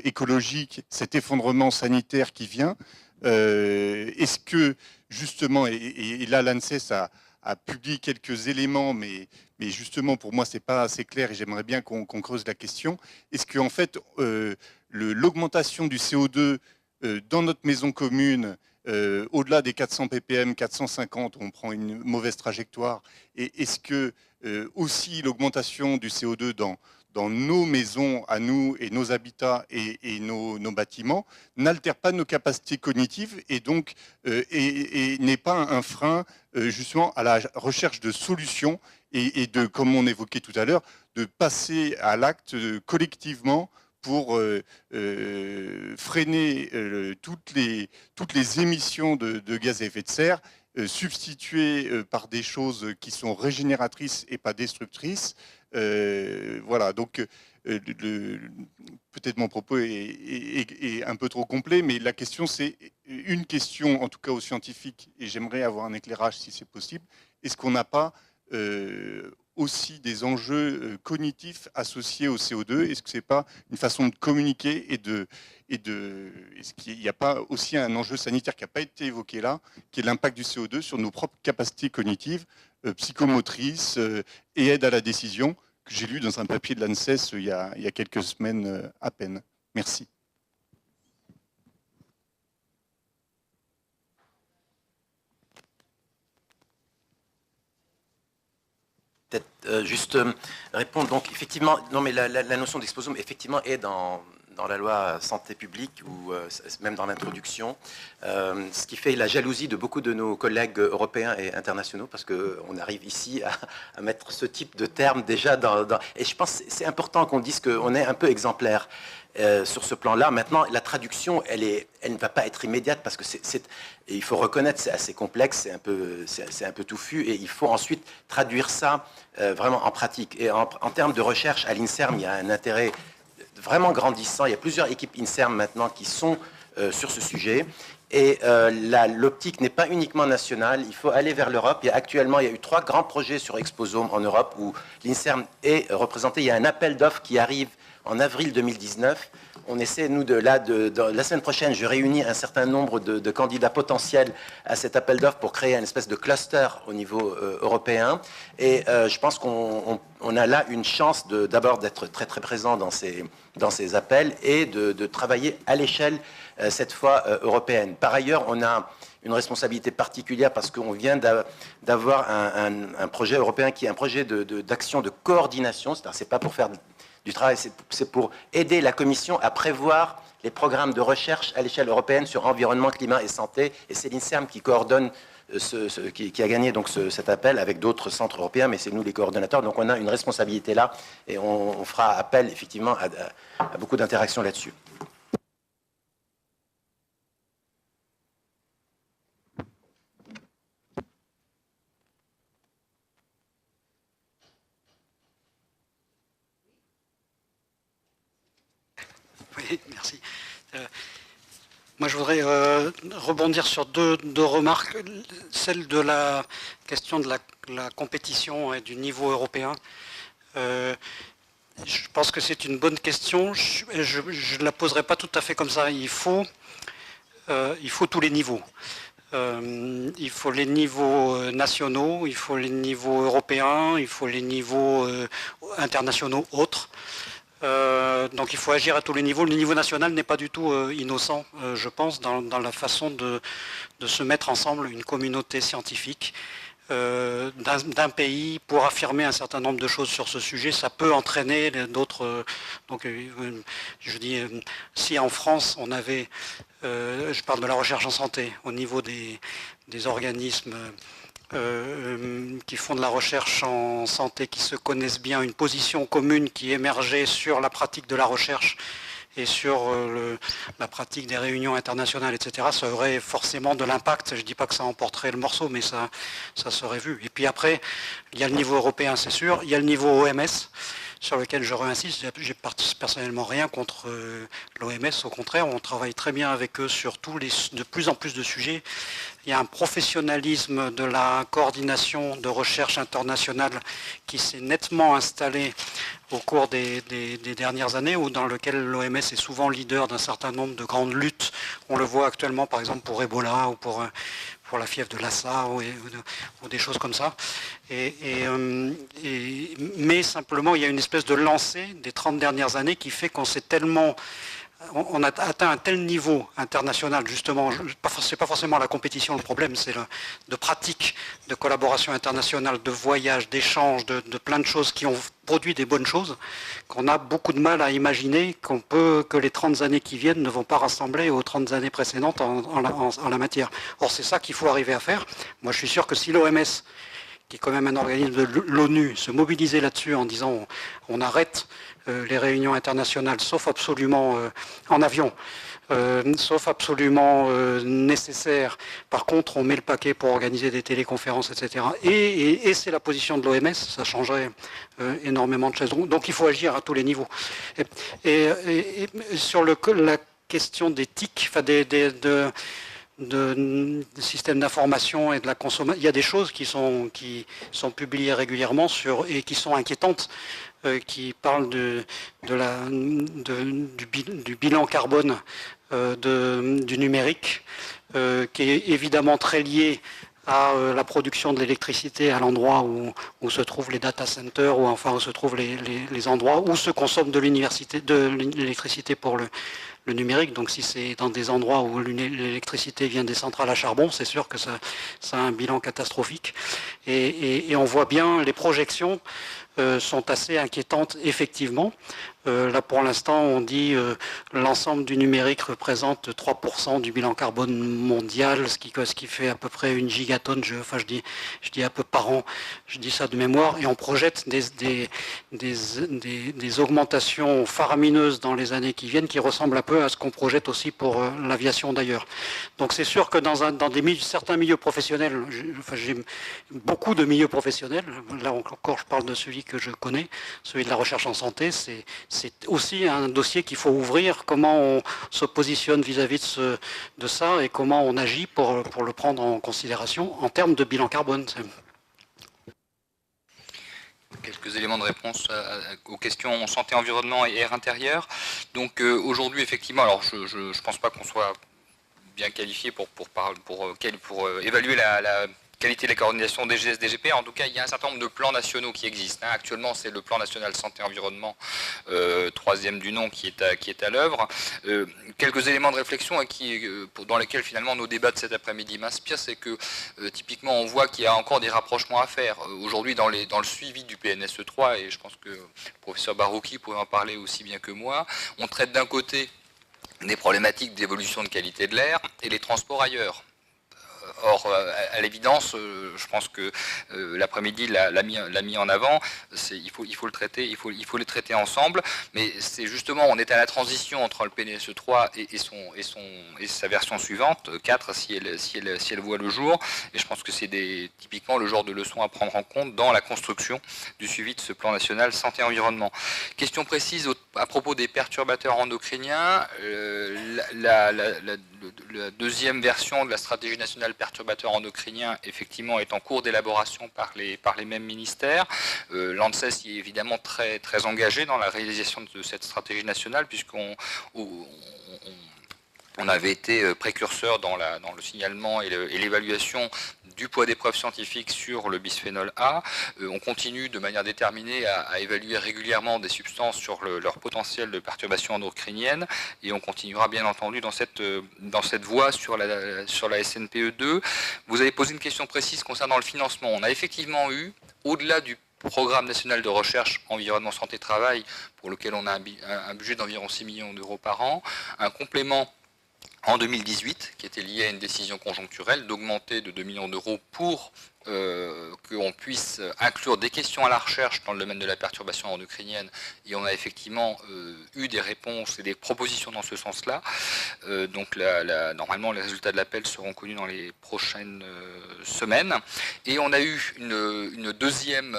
écologique, cet effondrement sanitaire qui vient. Est-ce que justement, et là l'ANSES a publié quelques éléments, mais justement pour moi c'est pas assez clair et j'aimerais bien qu'on creuse la question. Est-ce que en fait l'augmentation du CO2 dans notre maison commune, au-delà des 400 ppm, 450, on prend une mauvaise trajectoire, et est-ce que aussi l'augmentation du CO2 dans dans nos maisons à nous et nos habitats et nos bâtiments n'altère pas nos capacités cognitives et donc et n'est pas un frein justement à la recherche de solutions et de, comme on évoquait tout à l'heure, de passer à l'acte collectivement pour freiner toutes les émissions de gaz à effet de serre, substituer par des choses qui sont régénératrices et pas destructrices. Voilà, donc peut-être mon propos est un peu trop complet, mais la question c'est une question, en tout cas aux scientifiques, et j'aimerais avoir un éclairage si c'est possible. Est-ce qu'on n'a pas aussi des enjeux cognitifs associés au CO2? Est-ce que c'est pas une façon de communiquer est-ce qu'il n'y a pas aussi un enjeu sanitaire qui n'a pas été évoqué là, qui est l'impact du CO2 sur nos propres capacités cognitives, psychomotrices et aide à la décision, que j'ai lu dans un papier de l'ANSES il y a quelques semaines à peine. Merci. Peut-être juste répondre. Donc effectivement, non mais la notion d'exposome effectivement est dans la loi santé publique ou même dans l'introduction, ce qui fait la jalousie de beaucoup de nos collègues européens et internationaux parce qu'on arrive ici à mettre ce type de terme déjà dans... Et je pense que c'est important qu'on dise qu'on est un peu exemplaire sur ce plan-là. Maintenant, la traduction, elle ne va pas être immédiate parce que il faut reconnaître c'est assez complexe, c'est un peu touffu et il faut ensuite traduire ça vraiment en pratique. Et en termes de recherche, à l'INSERM, il y a un intérêt vraiment grandissant. Il y a plusieurs équipes INSERM maintenant qui sont sur ce sujet. Et l'optique n'est pas uniquement nationale, il faut aller vers l'Europe. Actuellement, il y a eu 3 grands projets sur exposome en Europe où l'INSERM est représenté. Il y a un appel d'offres qui arrive en avril 2019. On essaie, nous, la semaine prochaine, je réunis un certain nombre de candidats potentiels à cet appel d'offres pour créer une espèce de cluster au niveau européen. Et je pense qu'on a là une chance d'abord d'être très très présent dans ces appels et de travailler à l'échelle, cette fois, européenne. Par ailleurs, on a une responsabilité particulière parce qu'on vient d'avoir un projet européen qui est un projet d'action de coordination. C'est-à-dire, c'est pas pour faire du travail, c'est pour aider la Commission à prévoir les programmes de recherche à l'échelle européenne sur environnement, climat et santé. Et c'est l'INSERM qui coordonne, qui a gagné donc cet appel avec d'autres centres européens, mais c'est nous les coordonnateurs. Donc on a une responsabilité là et on fera appel effectivement à beaucoup d'interactions là-dessus. Oui, merci. Moi, je voudrais rebondir sur deux remarques. Celle de la question de la compétition et du niveau européen. Je pense que c'est une bonne question. Je ne la poserai pas tout à fait comme ça. Il faut tous les niveaux. Il faut les niveaux nationaux, il faut les niveaux européens, il faut les niveaux internationaux autres. Donc il faut agir à tous les niveaux. Le niveau national n'est pas du tout innocent, je pense, dans la façon de se mettre ensemble une communauté scientifique d'un pays pour affirmer un certain nombre de choses sur ce sujet. Ça peut entraîner d'autres... donc je dis, si en France on avait, je parle de la recherche en santé, au niveau des organismes qui font de la recherche en santé, qui se connaissent bien, une position commune qui émergeait sur la pratique de la recherche et sur la pratique des réunions internationales, etc., ça aurait forcément de l'impact. Je ne dis pas que ça emporterait le morceau, mais ça serait vu. Et puis après, il y a le niveau européen, c'est sûr, il y a le niveau OMS, sur lequel je réinsiste. J'ai personnellement rien contre l'OMS, au contraire, on travaille très bien avec eux sur de plus en plus de sujets. Il y a un professionnalisme de la coordination de recherche internationale qui s'est nettement installé au cours des dernières années, dans lequel l'OMS est souvent leader d'un certain nombre de grandes luttes. On le voit actuellement, par exemple, pour Ebola ou pour la fièvre de Lassa ou des choses comme ça. Mais simplement, il y a une espèce de lancée des 30 dernières années qui fait qu'on s'est tellement... On a atteint un tel niveau international, justement, c'est pas forcément la compétition le problème, c'est de pratique, de collaboration internationale, de voyage, d'échange, de plein de choses qui ont produit des bonnes choses qu'on a beaucoup de mal à imaginer que les 30 années qui viennent ne vont pas rassembler aux 30 années précédentes en la matière. Or, c'est ça qu'il faut arriver à faire. Moi, je suis sûr que si l'OMS, qui est quand même un organisme de l'ONU, se mobilisait là-dessus en disant on arrête les réunions internationales, sauf absolument en avion, sauf absolument nécessaire. Par contre, on met le paquet pour organiser des téléconférences, etc. Et c'est la position de l'OMS, ça changerait énormément de choses. Donc il faut agir à tous les niveaux. Et sur la question d'éthique, enfin de systèmes d'information et de la consommation, il y a des choses qui sont publiées régulièrement et qui sont inquiétantes, qui parlent du bilan carbone du numérique, qui est évidemment très lié à la production de l'électricité à l'endroit où se trouvent les data centers, ou enfin où se trouvent les endroits où se consomme de l'électricité pour le numérique. Donc si c'est dans des endroits où l'électricité vient des centrales à charbon, c'est sûr que ça a un bilan catastrophique. Et on voit bien, les projections sont assez inquiétantes, effectivement. Là, pour l'instant, on dit l'ensemble du numérique représente 3% du bilan carbone mondial, ce qui fait à peu près 1 gigatonne, je dis un peu par an, je dis ça de mémoire, et on projette des augmentations faramineuses dans les années qui viennent, qui ressemblent un peu à ce qu'on projette aussi pour l'aviation d'ailleurs. Donc c'est sûr que dans certains milieux professionnels, j'ai beaucoup de milieux professionnels, là encore je parle de celui que je connais, celui de la recherche en santé, c'est aussi un dossier qu'il faut ouvrir, comment on se positionne vis-à-vis de ça et comment on agit pour le prendre en considération en termes de bilan carbone. Quelques éléments de réponse aux questions santé, environnement et air intérieur. Donc aujourd'hui, effectivement, alors je ne pense pas qu'on soit bien qualifié pour évaluer la qualité de la coordination DGS, DGP. En tout cas, il y a un certain nombre de plans nationaux qui existent. Actuellement, c'est le plan national santé-environnement, troisième du nom, qui est à l'œuvre. Quelques éléments de réflexion dans lesquels finalement nos débats de cet après-midi m'inspirent, c'est que typiquement on voit qu'il y a encore des rapprochements à faire. Aujourd'hui, dans le suivi du PNSE 3, et je pense que le professeur Barouki pourrait en parler aussi bien que moi, on traite d'un côté des problématiques d'évolution de qualité de l'air et les transports ailleurs. Or, à l'évidence, je pense que l'après-midi l'a mis en avant. Il faut le traiter, il faut les traiter ensemble. Mais c'est justement, on est à la transition entre le PNSE 3 et sa version suivante, 4, si elle voit le jour. Et je pense que c'est typiquement le genre de leçons à prendre en compte dans la construction du suivi de ce plan national santé-environnement. Question précise à propos des perturbateurs endocriniens. La deuxième version de la stratégie nationale perturbateurs endocriniens, effectivement, est en cours d'élaboration par les mêmes ministères. L'ANSES y est évidemment très, très engagé dans la réalisation de cette stratégie nationale, puisqu'on avait été précurseur dans le signalement et l'évaluation du poids des preuves scientifiques sur le bisphénol A. On continue de manière déterminée à évaluer régulièrement des substances sur leur potentiel de perturbation endocrinienne, et on continuera bien entendu dans cette voie sur la SNPE2. Vous avez posé une question précise concernant le financement. On a effectivement eu, au-delà du Programme national de recherche environnement santé travail, pour lequel on a un budget d'environ 6 millions d'euros par an, un complément en 2018, qui était lié à une décision conjoncturelle d'augmenter de 2 millions d'euros pour qu'on puisse inclure des questions à la recherche dans le domaine de la perturbation endocrinienne, et on a effectivement eu des réponses et des propositions dans ce sens-là. Donc normalement les résultats de l'appel seront connus dans les prochaines semaines, et on a eu une deuxième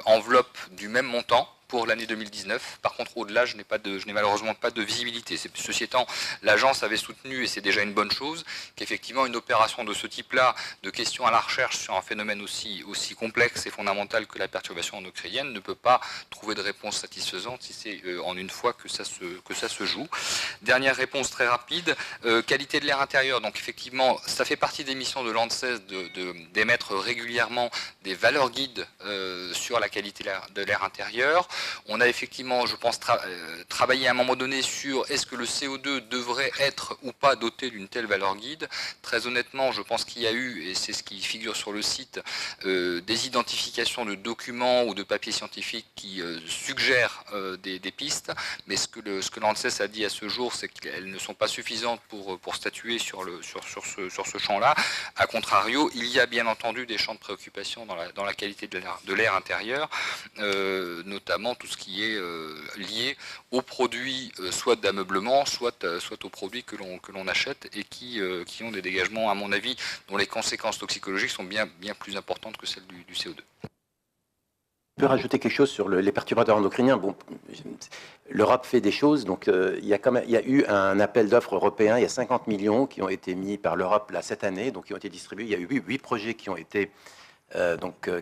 enveloppe du même montant pour l'année 2019. Par contre, au-delà, je n'ai malheureusement pas de visibilité. Ceci étant, l'agence avait soutenu, et c'est déjà une bonne chose, qu'effectivement une opération de ce type-là, de questions à la recherche sur un phénomène aussi complexe et fondamental que la perturbation endocrinienne, ne peut pas trouver de réponse satisfaisante si c'est en une fois que ça se joue. Dernière réponse très rapide, qualité de l'air intérieur. Donc effectivement, ça fait partie des missions de l'ANSES d'émettre régulièrement des valeurs guides sur la qualité de l'air intérieur. On a effectivement, je pense, travaillé à un moment donné sur est-ce que le CO2 devrait être ou pas doté d'une telle valeur guide. Très honnêtement, je pense qu'il y a eu, et c'est ce qui figure sur le site, des identifications de documents ou de papiers scientifiques qui suggèrent des pistes, mais ce que l'ANSES a dit à ce jour, c'est qu'elles ne sont pas suffisantes pour statuer sur ce champ-là. A contrario, il y a bien entendu des champs de préoccupation dans la qualité de l'air intérieur, notamment tout ce qui est lié aux produits soit d'ameublement, soit aux produits que l'on achète et qui ont des dégagements, à mon avis, dont les conséquences toxicologiques sont bien plus importantes que celles du CO2. Je peux rajouter quelque chose sur les perturbateurs endocriniens. Bon, l'Europe fait des choses, donc il y a eu un appel d'offres européen, il y a 50 millions qui ont été mis par l'Europe là cette année, donc qui ont été distribués. Il y a eu 8 projets qui ont été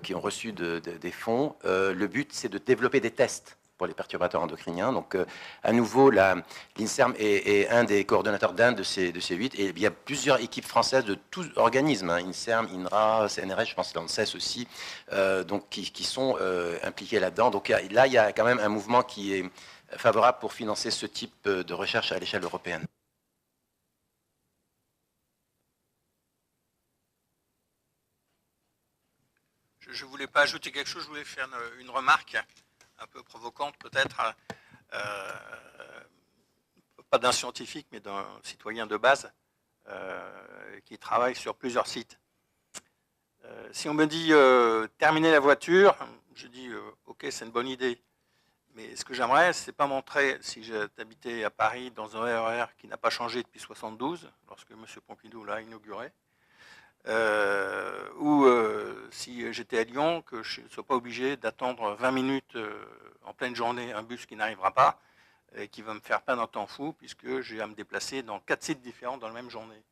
qui ont reçu des fonds. Le but, c'est de développer des tests pour les perturbateurs endocriniens. Donc, à nouveau, l'INSERM est un des coordonnateurs d'un de ces 8. Et il y a plusieurs équipes françaises de tous organismes, hein, INSERM, INRA, CNRS, je pense l'ANSES aussi, donc qui sont impliqués là-dedans. Donc là, il y a quand même un mouvement qui est favorable pour financer ce type de recherche à l'échelle européenne. Je ne voulais pas ajouter quelque chose, je voulais faire une remarque un peu provocante peut-être, pas d'un scientifique mais d'un citoyen de base qui travaille sur plusieurs sites. Si on me dit terminer la voiture, je dis ok, c'est une bonne idée, mais ce que j'aimerais, c'est pas montrer, si j'habitais à Paris dans un RER qui n'a pas changé depuis 72, lorsque M. Pompidou l'a inauguré, ou si j'étais à Lyon, que je ne sois pas obligé d'attendre 20 minutes en pleine journée un bus qui n'arrivera pas et qui va me faire perdre un temps fou puisque j'ai à me déplacer dans 4 sites différents dans la même journée.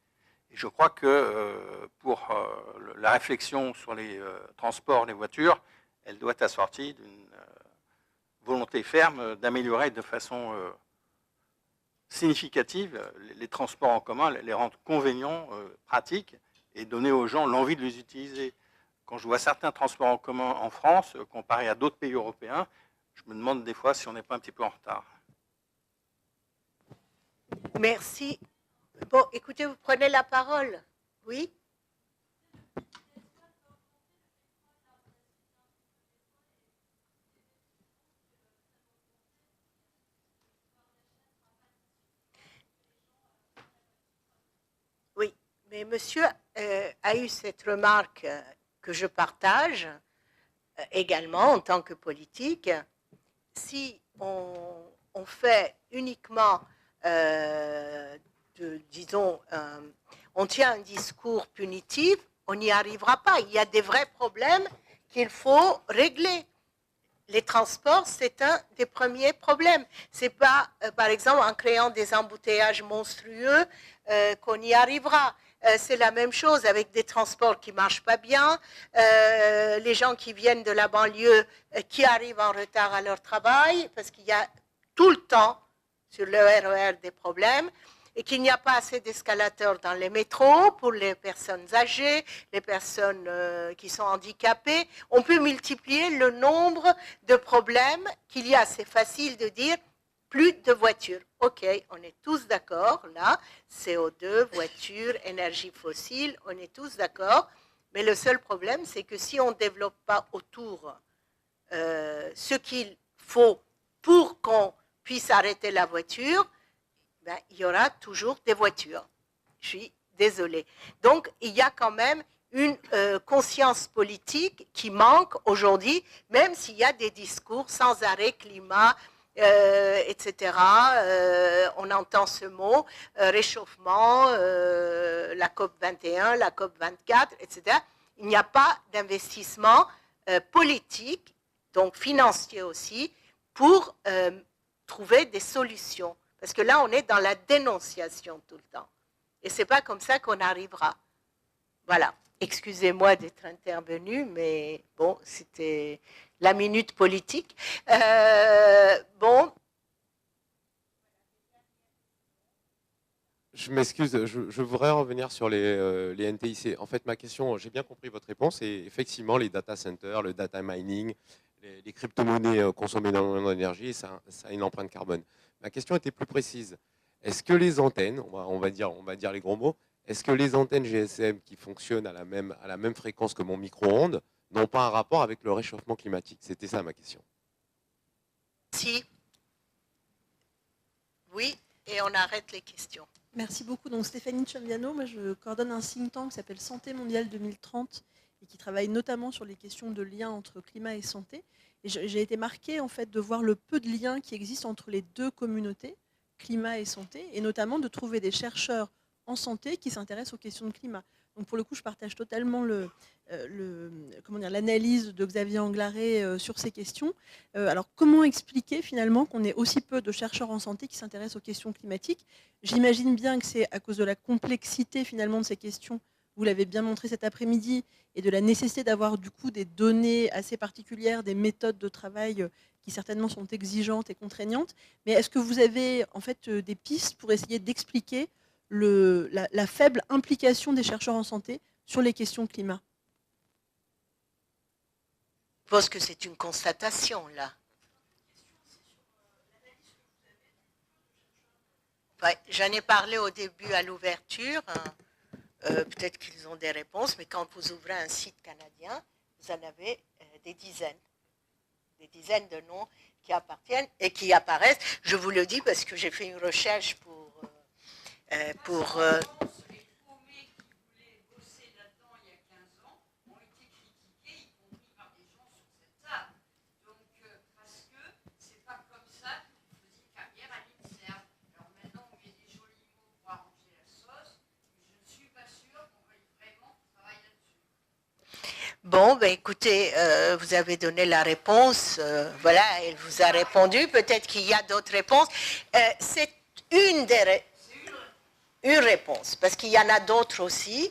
Et je crois que pour la réflexion sur les transports, les voitures, elle doit être assortie d'une volonté ferme d'améliorer de façon significative les transports en commun, les rendre convenients, pratiques, et donner aux gens l'envie de les utiliser. Quand je vois certains transports en commun en France, comparés à d'autres pays européens, je me demande des fois si on n'est pas un petit peu en retard. Merci. Bon, écoutez, vous prenez la parole. Oui ? Oui, mais monsieur a eu cette remarque que je partage également en tant que politique. Si on fait uniquement, disons, on tient un discours punitif, on n'y arrivera pas. Il y a des vrais problèmes qu'il faut régler. Les transports, c'est un des premiers problèmes. C'est pas, par exemple, en créant des embouteillages monstrueux qu'on y arrivera. C'est la même chose avec des transports qui marchent pas bien, les gens qui viennent de la banlieue qui arrivent en retard à leur travail, parce qu'il y a tout le temps sur le RER des problèmes, et qu'il n'y a pas assez d'escalators dans les métros pour les personnes âgées, les personnes qui sont handicapées. On peut multiplier le nombre de problèmes qu'il y a. C'est facile de dire plus de voitures. Ok, on est tous d'accord là, CO2, voitures, énergie fossile, on est tous d'accord. Mais le seul problème, c'est que si on ne développe pas autour ce qu'il faut pour qu'on puisse arrêter la voiture, ben, il y aura toujours des voitures. Je suis désolée. Donc, il y a quand même une conscience politique qui manque aujourd'hui, même s'il y a des discours sans arrêt climat, etc. On entend ce mot, réchauffement, la COP 21, la COP 24, etc. Il n'y a pas d'investissement politique, donc financier aussi, pour trouver des solutions. Parce que là, on est dans la dénonciation tout le temps. Et ce n'est pas comme ça qu'on arrivera. Voilà. Excusez-moi d'être intervenu, mais bon, c'était la minute politique. Bon. Je m'excuse, je voudrais revenir sur les NTIC. En fait, ma question, j'ai bien compris votre réponse, et effectivement, les data centers, le data mining, les crypto-monnaies consomment énormément d'énergie et ça a une empreinte carbone. Ma question était plus précise. Est-ce que les antennes, on va dire les gros mots, est-ce que les antennes GSM qui fonctionnent à la même fréquence que mon micro-ondes n'ont pas un rapport avec le réchauffement climatique? C'était ça ma question. Si. Oui, et on arrête les questions. Merci beaucoup. Donc Stéphanie Chambiano, moi je coordonne un think tank qui s'appelle Santé mondiale 2030 et qui travaille notamment sur les questions de lien entre climat et santé. Et j'ai été marquée en fait de voir le peu de liens qui existent entre les deux communautés, climat et santé, et notamment de trouver des chercheurs en santé qui s'intéressent aux questions de climat. Donc pour le coup, je partage totalement l'analyse de Xavier Anglaré sur ces questions. Alors comment expliquer finalement qu'on ait aussi peu de chercheurs en santé qui s'intéressent aux questions climatiques? J'imagine bien que c'est à cause de la complexité finalement de ces questions, vous l'avez bien montré cet après-midi, et de la nécessité d'avoir du coup des données assez particulières, des méthodes de travail qui certainement sont exigeantes et contraignantes. Mais est-ce que vous avez en fait des pistes pour essayer d'expliquer la faible implication des chercheurs en santé sur les questions climat? Je pense que c'est une constatation, là. Ouais, j'en ai parlé au début à l'ouverture. Peut-être qu'ils ont des réponses, mais quand vous ouvrez un site canadien, vous en avez des dizaines de noms qui appartiennent et qui apparaissent. Je vous le dis parce que j'ai fait une recherche pour Bon, ben écoutez, vous avez donné la réponse, voilà, elle vous a répondu, peut-être qu'il y a d'autres réponses. C'est une réponse, parce qu'il y en a d'autres aussi.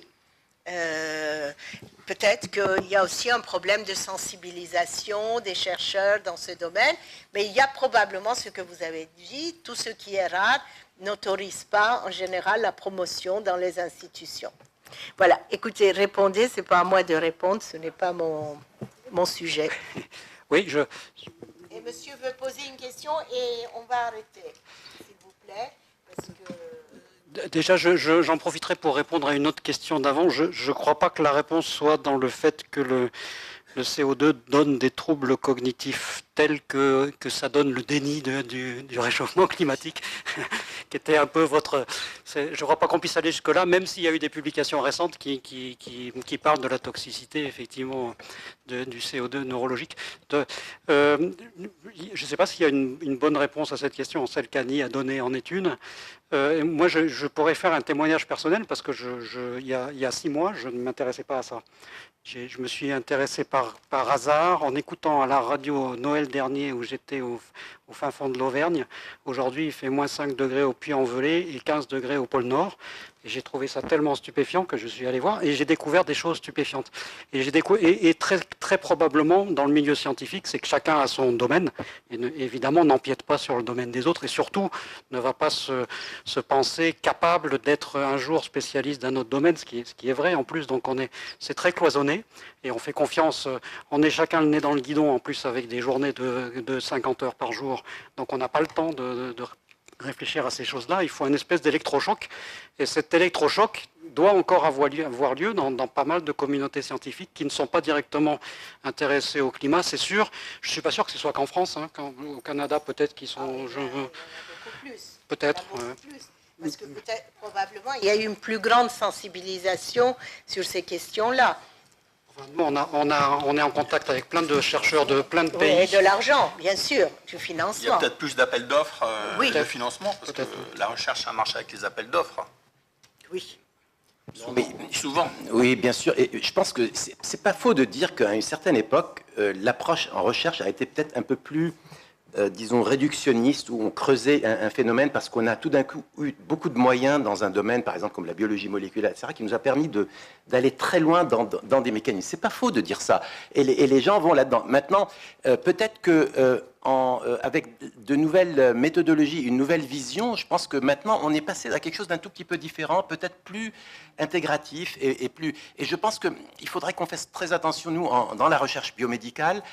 Peut-être qu'il y a aussi un problème de sensibilisation des chercheurs dans ce domaine, mais il y a probablement ce que vous avez dit, tout ce qui est rare n'autorise pas en général la promotion dans les institutions. Voilà, écoutez, répondez, ce n'est pas à moi de répondre, ce n'est pas mon sujet. Oui, Et monsieur veut poser une question et on va arrêter, s'il vous plaît, parce que... Déjà, j'en profiterai pour répondre à une autre question d'avant. Je ne crois pas que la réponse soit dans le fait que le CO2 donne des troubles cognitifs tels que ça donne le déni du réchauffement climatique, qui était un peu votre... Je ne crois pas qu'on puisse aller jusque-là, même s'il y a eu des publications récentes qui parlent de la toxicité, effectivement, du CO2 neurologique. Je ne sais pas s'il y a une bonne réponse à cette question, celle qu'Annie a donnée en est une. Moi, je pourrais faire un témoignage personnel, parce que il y a 6 mois, je ne m'intéressais pas à ça. Je me suis intéressé par hasard en écoutant à la radio Noël dernier où j'étais au fin fond de l'Auvergne. Aujourd'hui, il fait -5 degrés au Puy-en-Velay et 15 degrés au pôle Nord. Et j'ai trouvé ça tellement stupéfiant que je suis allé voir et j'ai découvert des choses stupéfiantes. Et très, très probablement, dans le milieu scientifique, c'est que chacun a son domaine et évidemment n'empiète pas sur le domaine des autres et surtout ne va pas se penser capable d'être un jour spécialiste d'un autre domaine, ce qui est vrai en plus. Donc c'est très cloisonné et on fait confiance. On est chacun le nez dans le guidon en plus avec des journées de 50 heures par jour. Donc on n'a pas le temps de réfléchir à ces choses-là. Il faut une espèce d'électrochoc. Et cet électrochoc doit encore avoir lieu dans pas mal de communautés scientifiques qui ne sont pas directement intéressées au climat, c'est sûr. Je ne suis pas sûr que ce soit qu'en France. Au Canada, peut-être qu'ils sont... il y en a beaucoup plus. Peut-être. Parce que peut-être, probablement, il y a eu une plus grande sensibilisation sur ces questions-là. Nous, on est en contact avec plein de chercheurs de plein de pays. Et de l'argent, bien sûr, du financement. Il y a peut-être plus d'appels d'offres de financement, parce que la recherche, ça marche avec les appels d'offres. Oui. Mais, souvent. Oui, bien sûr. Et je pense que c'est pas faux de dire qu'à une certaine époque, l'approche en recherche a été peut-être un peu plus, disons, réductionniste, où on creusait un phénomène parce qu'on a tout d'un coup eu beaucoup de moyens dans un domaine, par exemple comme la biologie moléculaire, etc., qui nous a permis d'aller très loin dans des mécanismes. C'est pas faux de dire ça. Et les gens vont là-dedans. Maintenant, peut-être que avec de nouvelles méthodologies, une nouvelle vision, je pense que maintenant on est passé à quelque chose d'un tout petit peu différent, peut-être plus intégratif et je pense qu'il faudrait qu'on fasse très attention, nous, dans la recherche biomédicale,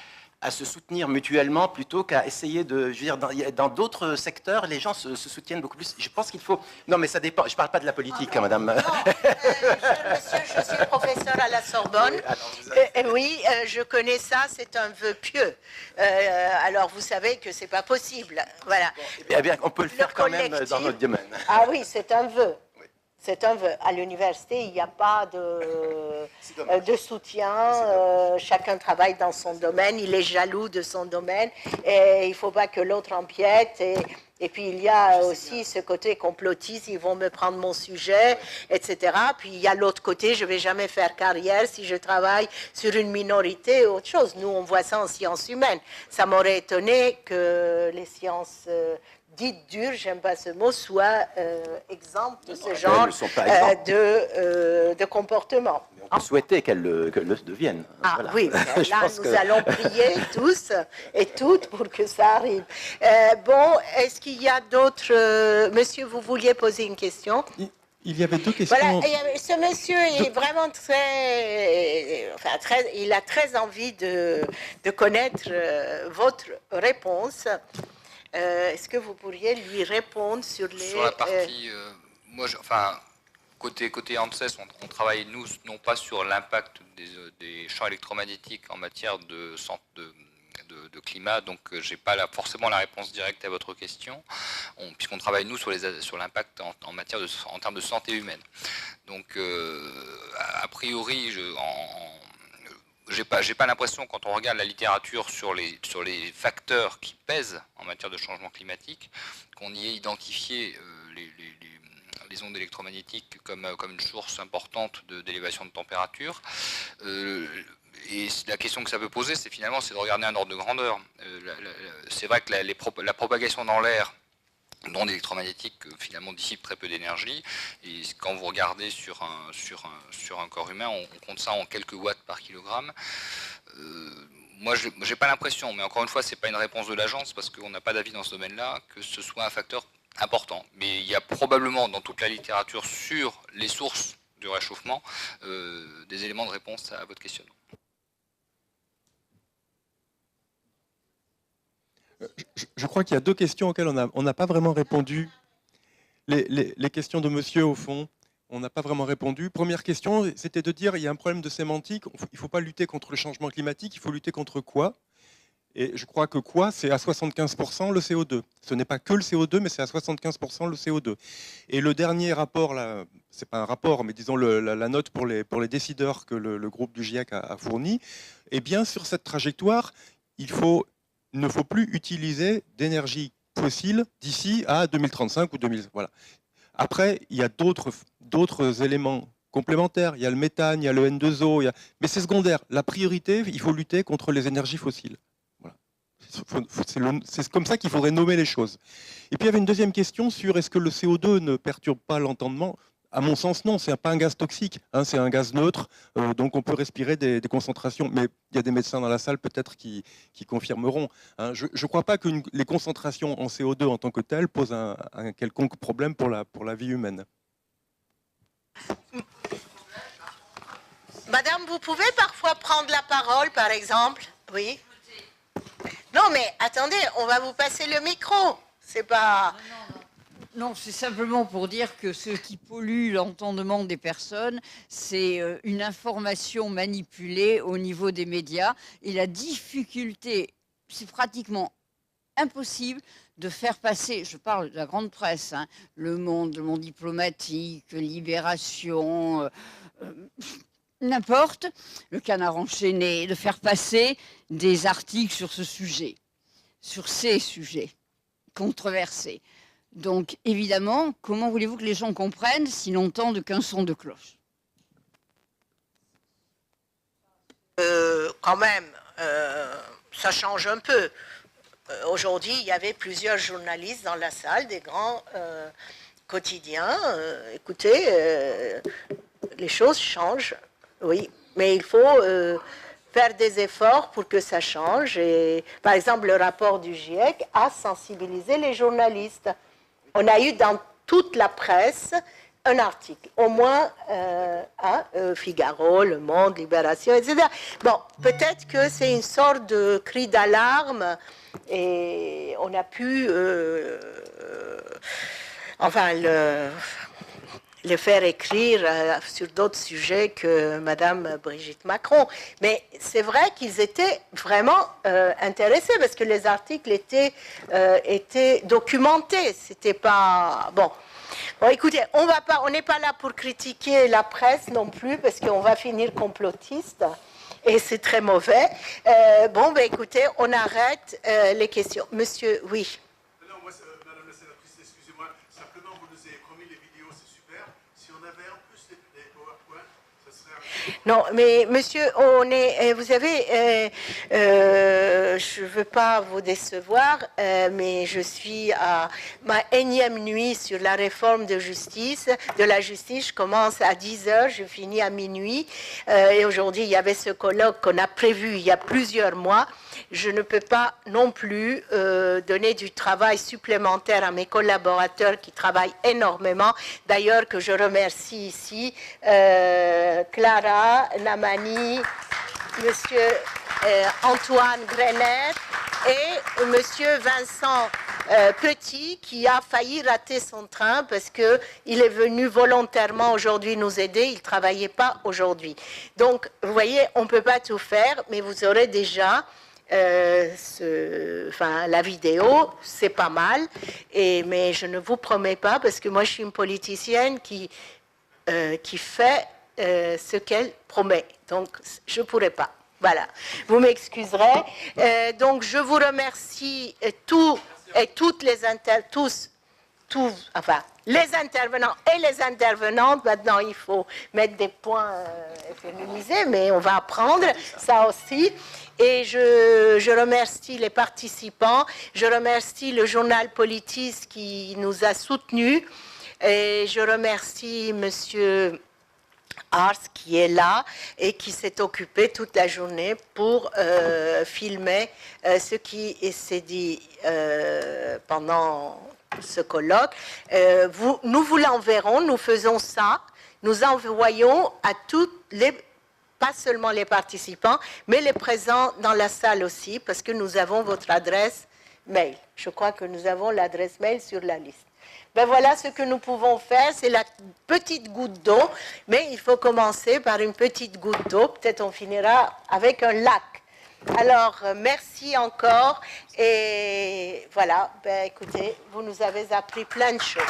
à se soutenir mutuellement plutôt qu'à essayer de... Je veux dire, dans d'autres secteurs, les gens se soutiennent beaucoup plus. Je pense qu'il faut... Non, mais ça dépend. Je ne parle pas de la politique, hein, madame. Non, monsieur, je suis professeur à la Sorbonne. Oui, je connais ça, c'est un vœu pieux. Alors, vous savez que ce n'est pas possible. Voilà. Eh bien, on peut le faire quand même dans notre domaine. Ah oui, c'est un vœu. C'est un vœu. À l'université, il n'y a pas de soutien. Chacun travaille dans son domaine. Il est jaloux de son domaine. Et il ne faut pas que l'autre empiète. Et puis, il y a aussi ce côté complotiste. Ils vont me prendre mon sujet, etc. Puis, il y a l'autre côté. Je ne vais jamais faire carrière si je travaille sur une minorité ou autre chose. Nous, on voit ça en sciences humaines. Ça m'aurait étonné que les sciences... dites dures, j'aime pas ce mot, soit exemptes de ce genre de comportement. Mais on peut souhaiter qu'elles le deviennent. Ah voilà. Oui, là nous allons prier tous et toutes pour que ça arrive. Bon, est-ce qu'il y a d'autres... Monsieur, vous vouliez poser une question? Il y avait deux questions. Voilà, et ce monsieur est vraiment il a très envie de connaître votre réponse. Est-ce que vous pourriez lui répondre sur les... Sur la partie... moi, côté ANSES, on travaille, nous, non pas sur l'impact des champs électromagnétiques en matière de climat, donc je n'ai pas forcément la réponse directe à votre question, puisqu'on travaille, nous, sur l'impact en termes de santé humaine. Donc, a priori, j'ai pas l'impression, quand on regarde la littérature sur les facteurs qui pèsent en matière de changement climatique, qu'on y ait identifié les ondes électromagnétiques comme une source importante d'élévation de température. Et la question que ça peut poser, c'est de regarder un ordre de grandeur. C'est vrai que la propagation dans l'air d'ondes électromagnétiques finalement dissipe très peu d'énergie, et quand vous regardez sur un corps humain, on compte ça en quelques watts par kilogramme. Moi, j'ai pas l'impression, mais encore une fois, c'est pas une réponse de l'agence parce qu'on n'a pas d'avis dans ce domaine-là, que ce soit un facteur important. Mais il y a probablement dans toute la littérature sur les sources du réchauffement des éléments de réponse à votre questionnement. Je crois qu'il y a deux questions auxquelles on n'a pas vraiment répondu. Les questions de monsieur, au fond, on n'a pas vraiment répondu. Première question, c'était de dire il y a un problème de sémantique. Il ne faut pas lutter contre le changement climatique, il faut lutter contre quoi? Et je crois que quoi, c'est à 75% le CO2. Ce n'est pas que le CO2, mais c'est à 75% le CO2. Et le dernier rapport, ce n'est pas un rapport, mais disons la note pour les décideurs que le groupe du GIEC a fourni, eh bien sur cette trajectoire, il ne faut plus utiliser d'énergie fossile d'ici à 2035 ou 2000. Voilà. Après, il y a d'autres éléments complémentaires. Il y a le méthane, il y a le N2O, mais c'est secondaire. La priorité, il faut lutter contre les énergies fossiles. Voilà. C'est comme ça qu'il faudrait nommer les choses. Et puis il y avait une deuxième question sur est-ce que le CO2 ne perturbe pas l'entendement? À mon sens, non, c'est pas un gaz toxique, hein, c'est un gaz neutre, donc on peut respirer des concentrations, mais il y a des médecins dans la salle peut-être qui confirmeront. Hein. Je ne crois pas que les concentrations en CO2 en tant que telles posent un quelconque problème pour la vie humaine. Madame, vous pouvez parfois prendre la parole, par exemple? Oui. Non, mais attendez, on va vous passer le micro. C'est pas... Non, c'est simplement pour dire que ce qui pollue l'entendement des personnes, c'est une information manipulée au niveau des médias. Et la difficulté, c'est pratiquement impossible de faire passer, je parle de la grande presse, hein, le monde diplomatique, Libération, n'importe, le Canard enchaîné, de faire passer des articles sur ce sujet, sur ces sujets controversés. Donc, évidemment, comment voulez-vous que les gens comprennent s'ils n'entendent qu'un son de cloche? Quand même, ça change un peu. Aujourd'hui, il y avait plusieurs journalistes dans la salle, des grands quotidiens. Écoutez, les choses changent, oui, mais il faut faire des efforts pour que ça change. Et, par exemple, le rapport du GIEC a sensibilisé les journalistes. On a eu dans toute la presse un article, au moins Figaro, Le Monde, Libération, etc. Bon, peut-être que c'est une sorte de cri d'alarme et on a pu, le faire écrire sur d'autres sujets que Madame Brigitte Macron. Mais c'est vrai qu'ils étaient vraiment intéressés parce que les articles étaient documentés. C'était pas bon. Bon, écoutez, on n'est pas là pour critiquer la presse non plus parce qu'on va finir complotiste. Et c'est très mauvais. Bon, ben écoutez, on arrête les questions. Monsieur, oui. Non, moi, Madame la sénatrice, excusez-moi, simplement, vous nous avez promis les vidéos, c'est super. Si on avait en plus les PowerPoint, ça serait... Non, mais monsieur, vous savez, je ne veux pas vous décevoir, mais je suis à ma énième nuit sur la réforme de la justice. Je commence à 10h, je finis à minuit. Et aujourd'hui, il y avait ce colloque qu'on a prévu il y a plusieurs mois. Je ne peux pas non plus donner du travail supplémentaire à mes collaborateurs qui travaillent énormément. D'ailleurs, que je remercie ici, Clara Namani, Monsieur Antoine Grenet et Monsieur Vincent Petit qui a failli rater son train parce qu'il est venu volontairement aujourd'hui nous aider, il ne travaillait pas aujourd'hui. Donc, vous voyez, on ne peut pas tout faire, mais vous aurez déjà la vidéo, c'est pas mal, mais je ne vous promets pas parce que moi je suis une politicienne qui fait ce qu'elle promet. Donc, je ne pourrai pas. Voilà. Vous m'excuserez. Donc, je vous remercie les intervenants et les intervenantes. Maintenant, il faut mettre des points féminisés, mais on va apprendre ça aussi. Et je remercie les participants. Je remercie le journal Politis qui nous a soutenus. Et je remercie Monsieur Ars qui est là et qui s'est occupé toute la journée pour filmer ce qui s'est dit pendant ce colloque. Nous vous l'enverrons, nous faisons ça, nous envoyons à toutes pas seulement les participants, mais les présents dans la salle aussi, parce que nous avons votre adresse mail. Je crois que nous avons l'adresse mail sur la liste. Ben voilà ce que nous pouvons faire, c'est la petite goutte d'eau, mais il faut commencer par une petite goutte d'eau, peut-être on finira avec un lac. Alors, merci encore, et voilà, ben écoutez, vous nous avez appris plein de choses.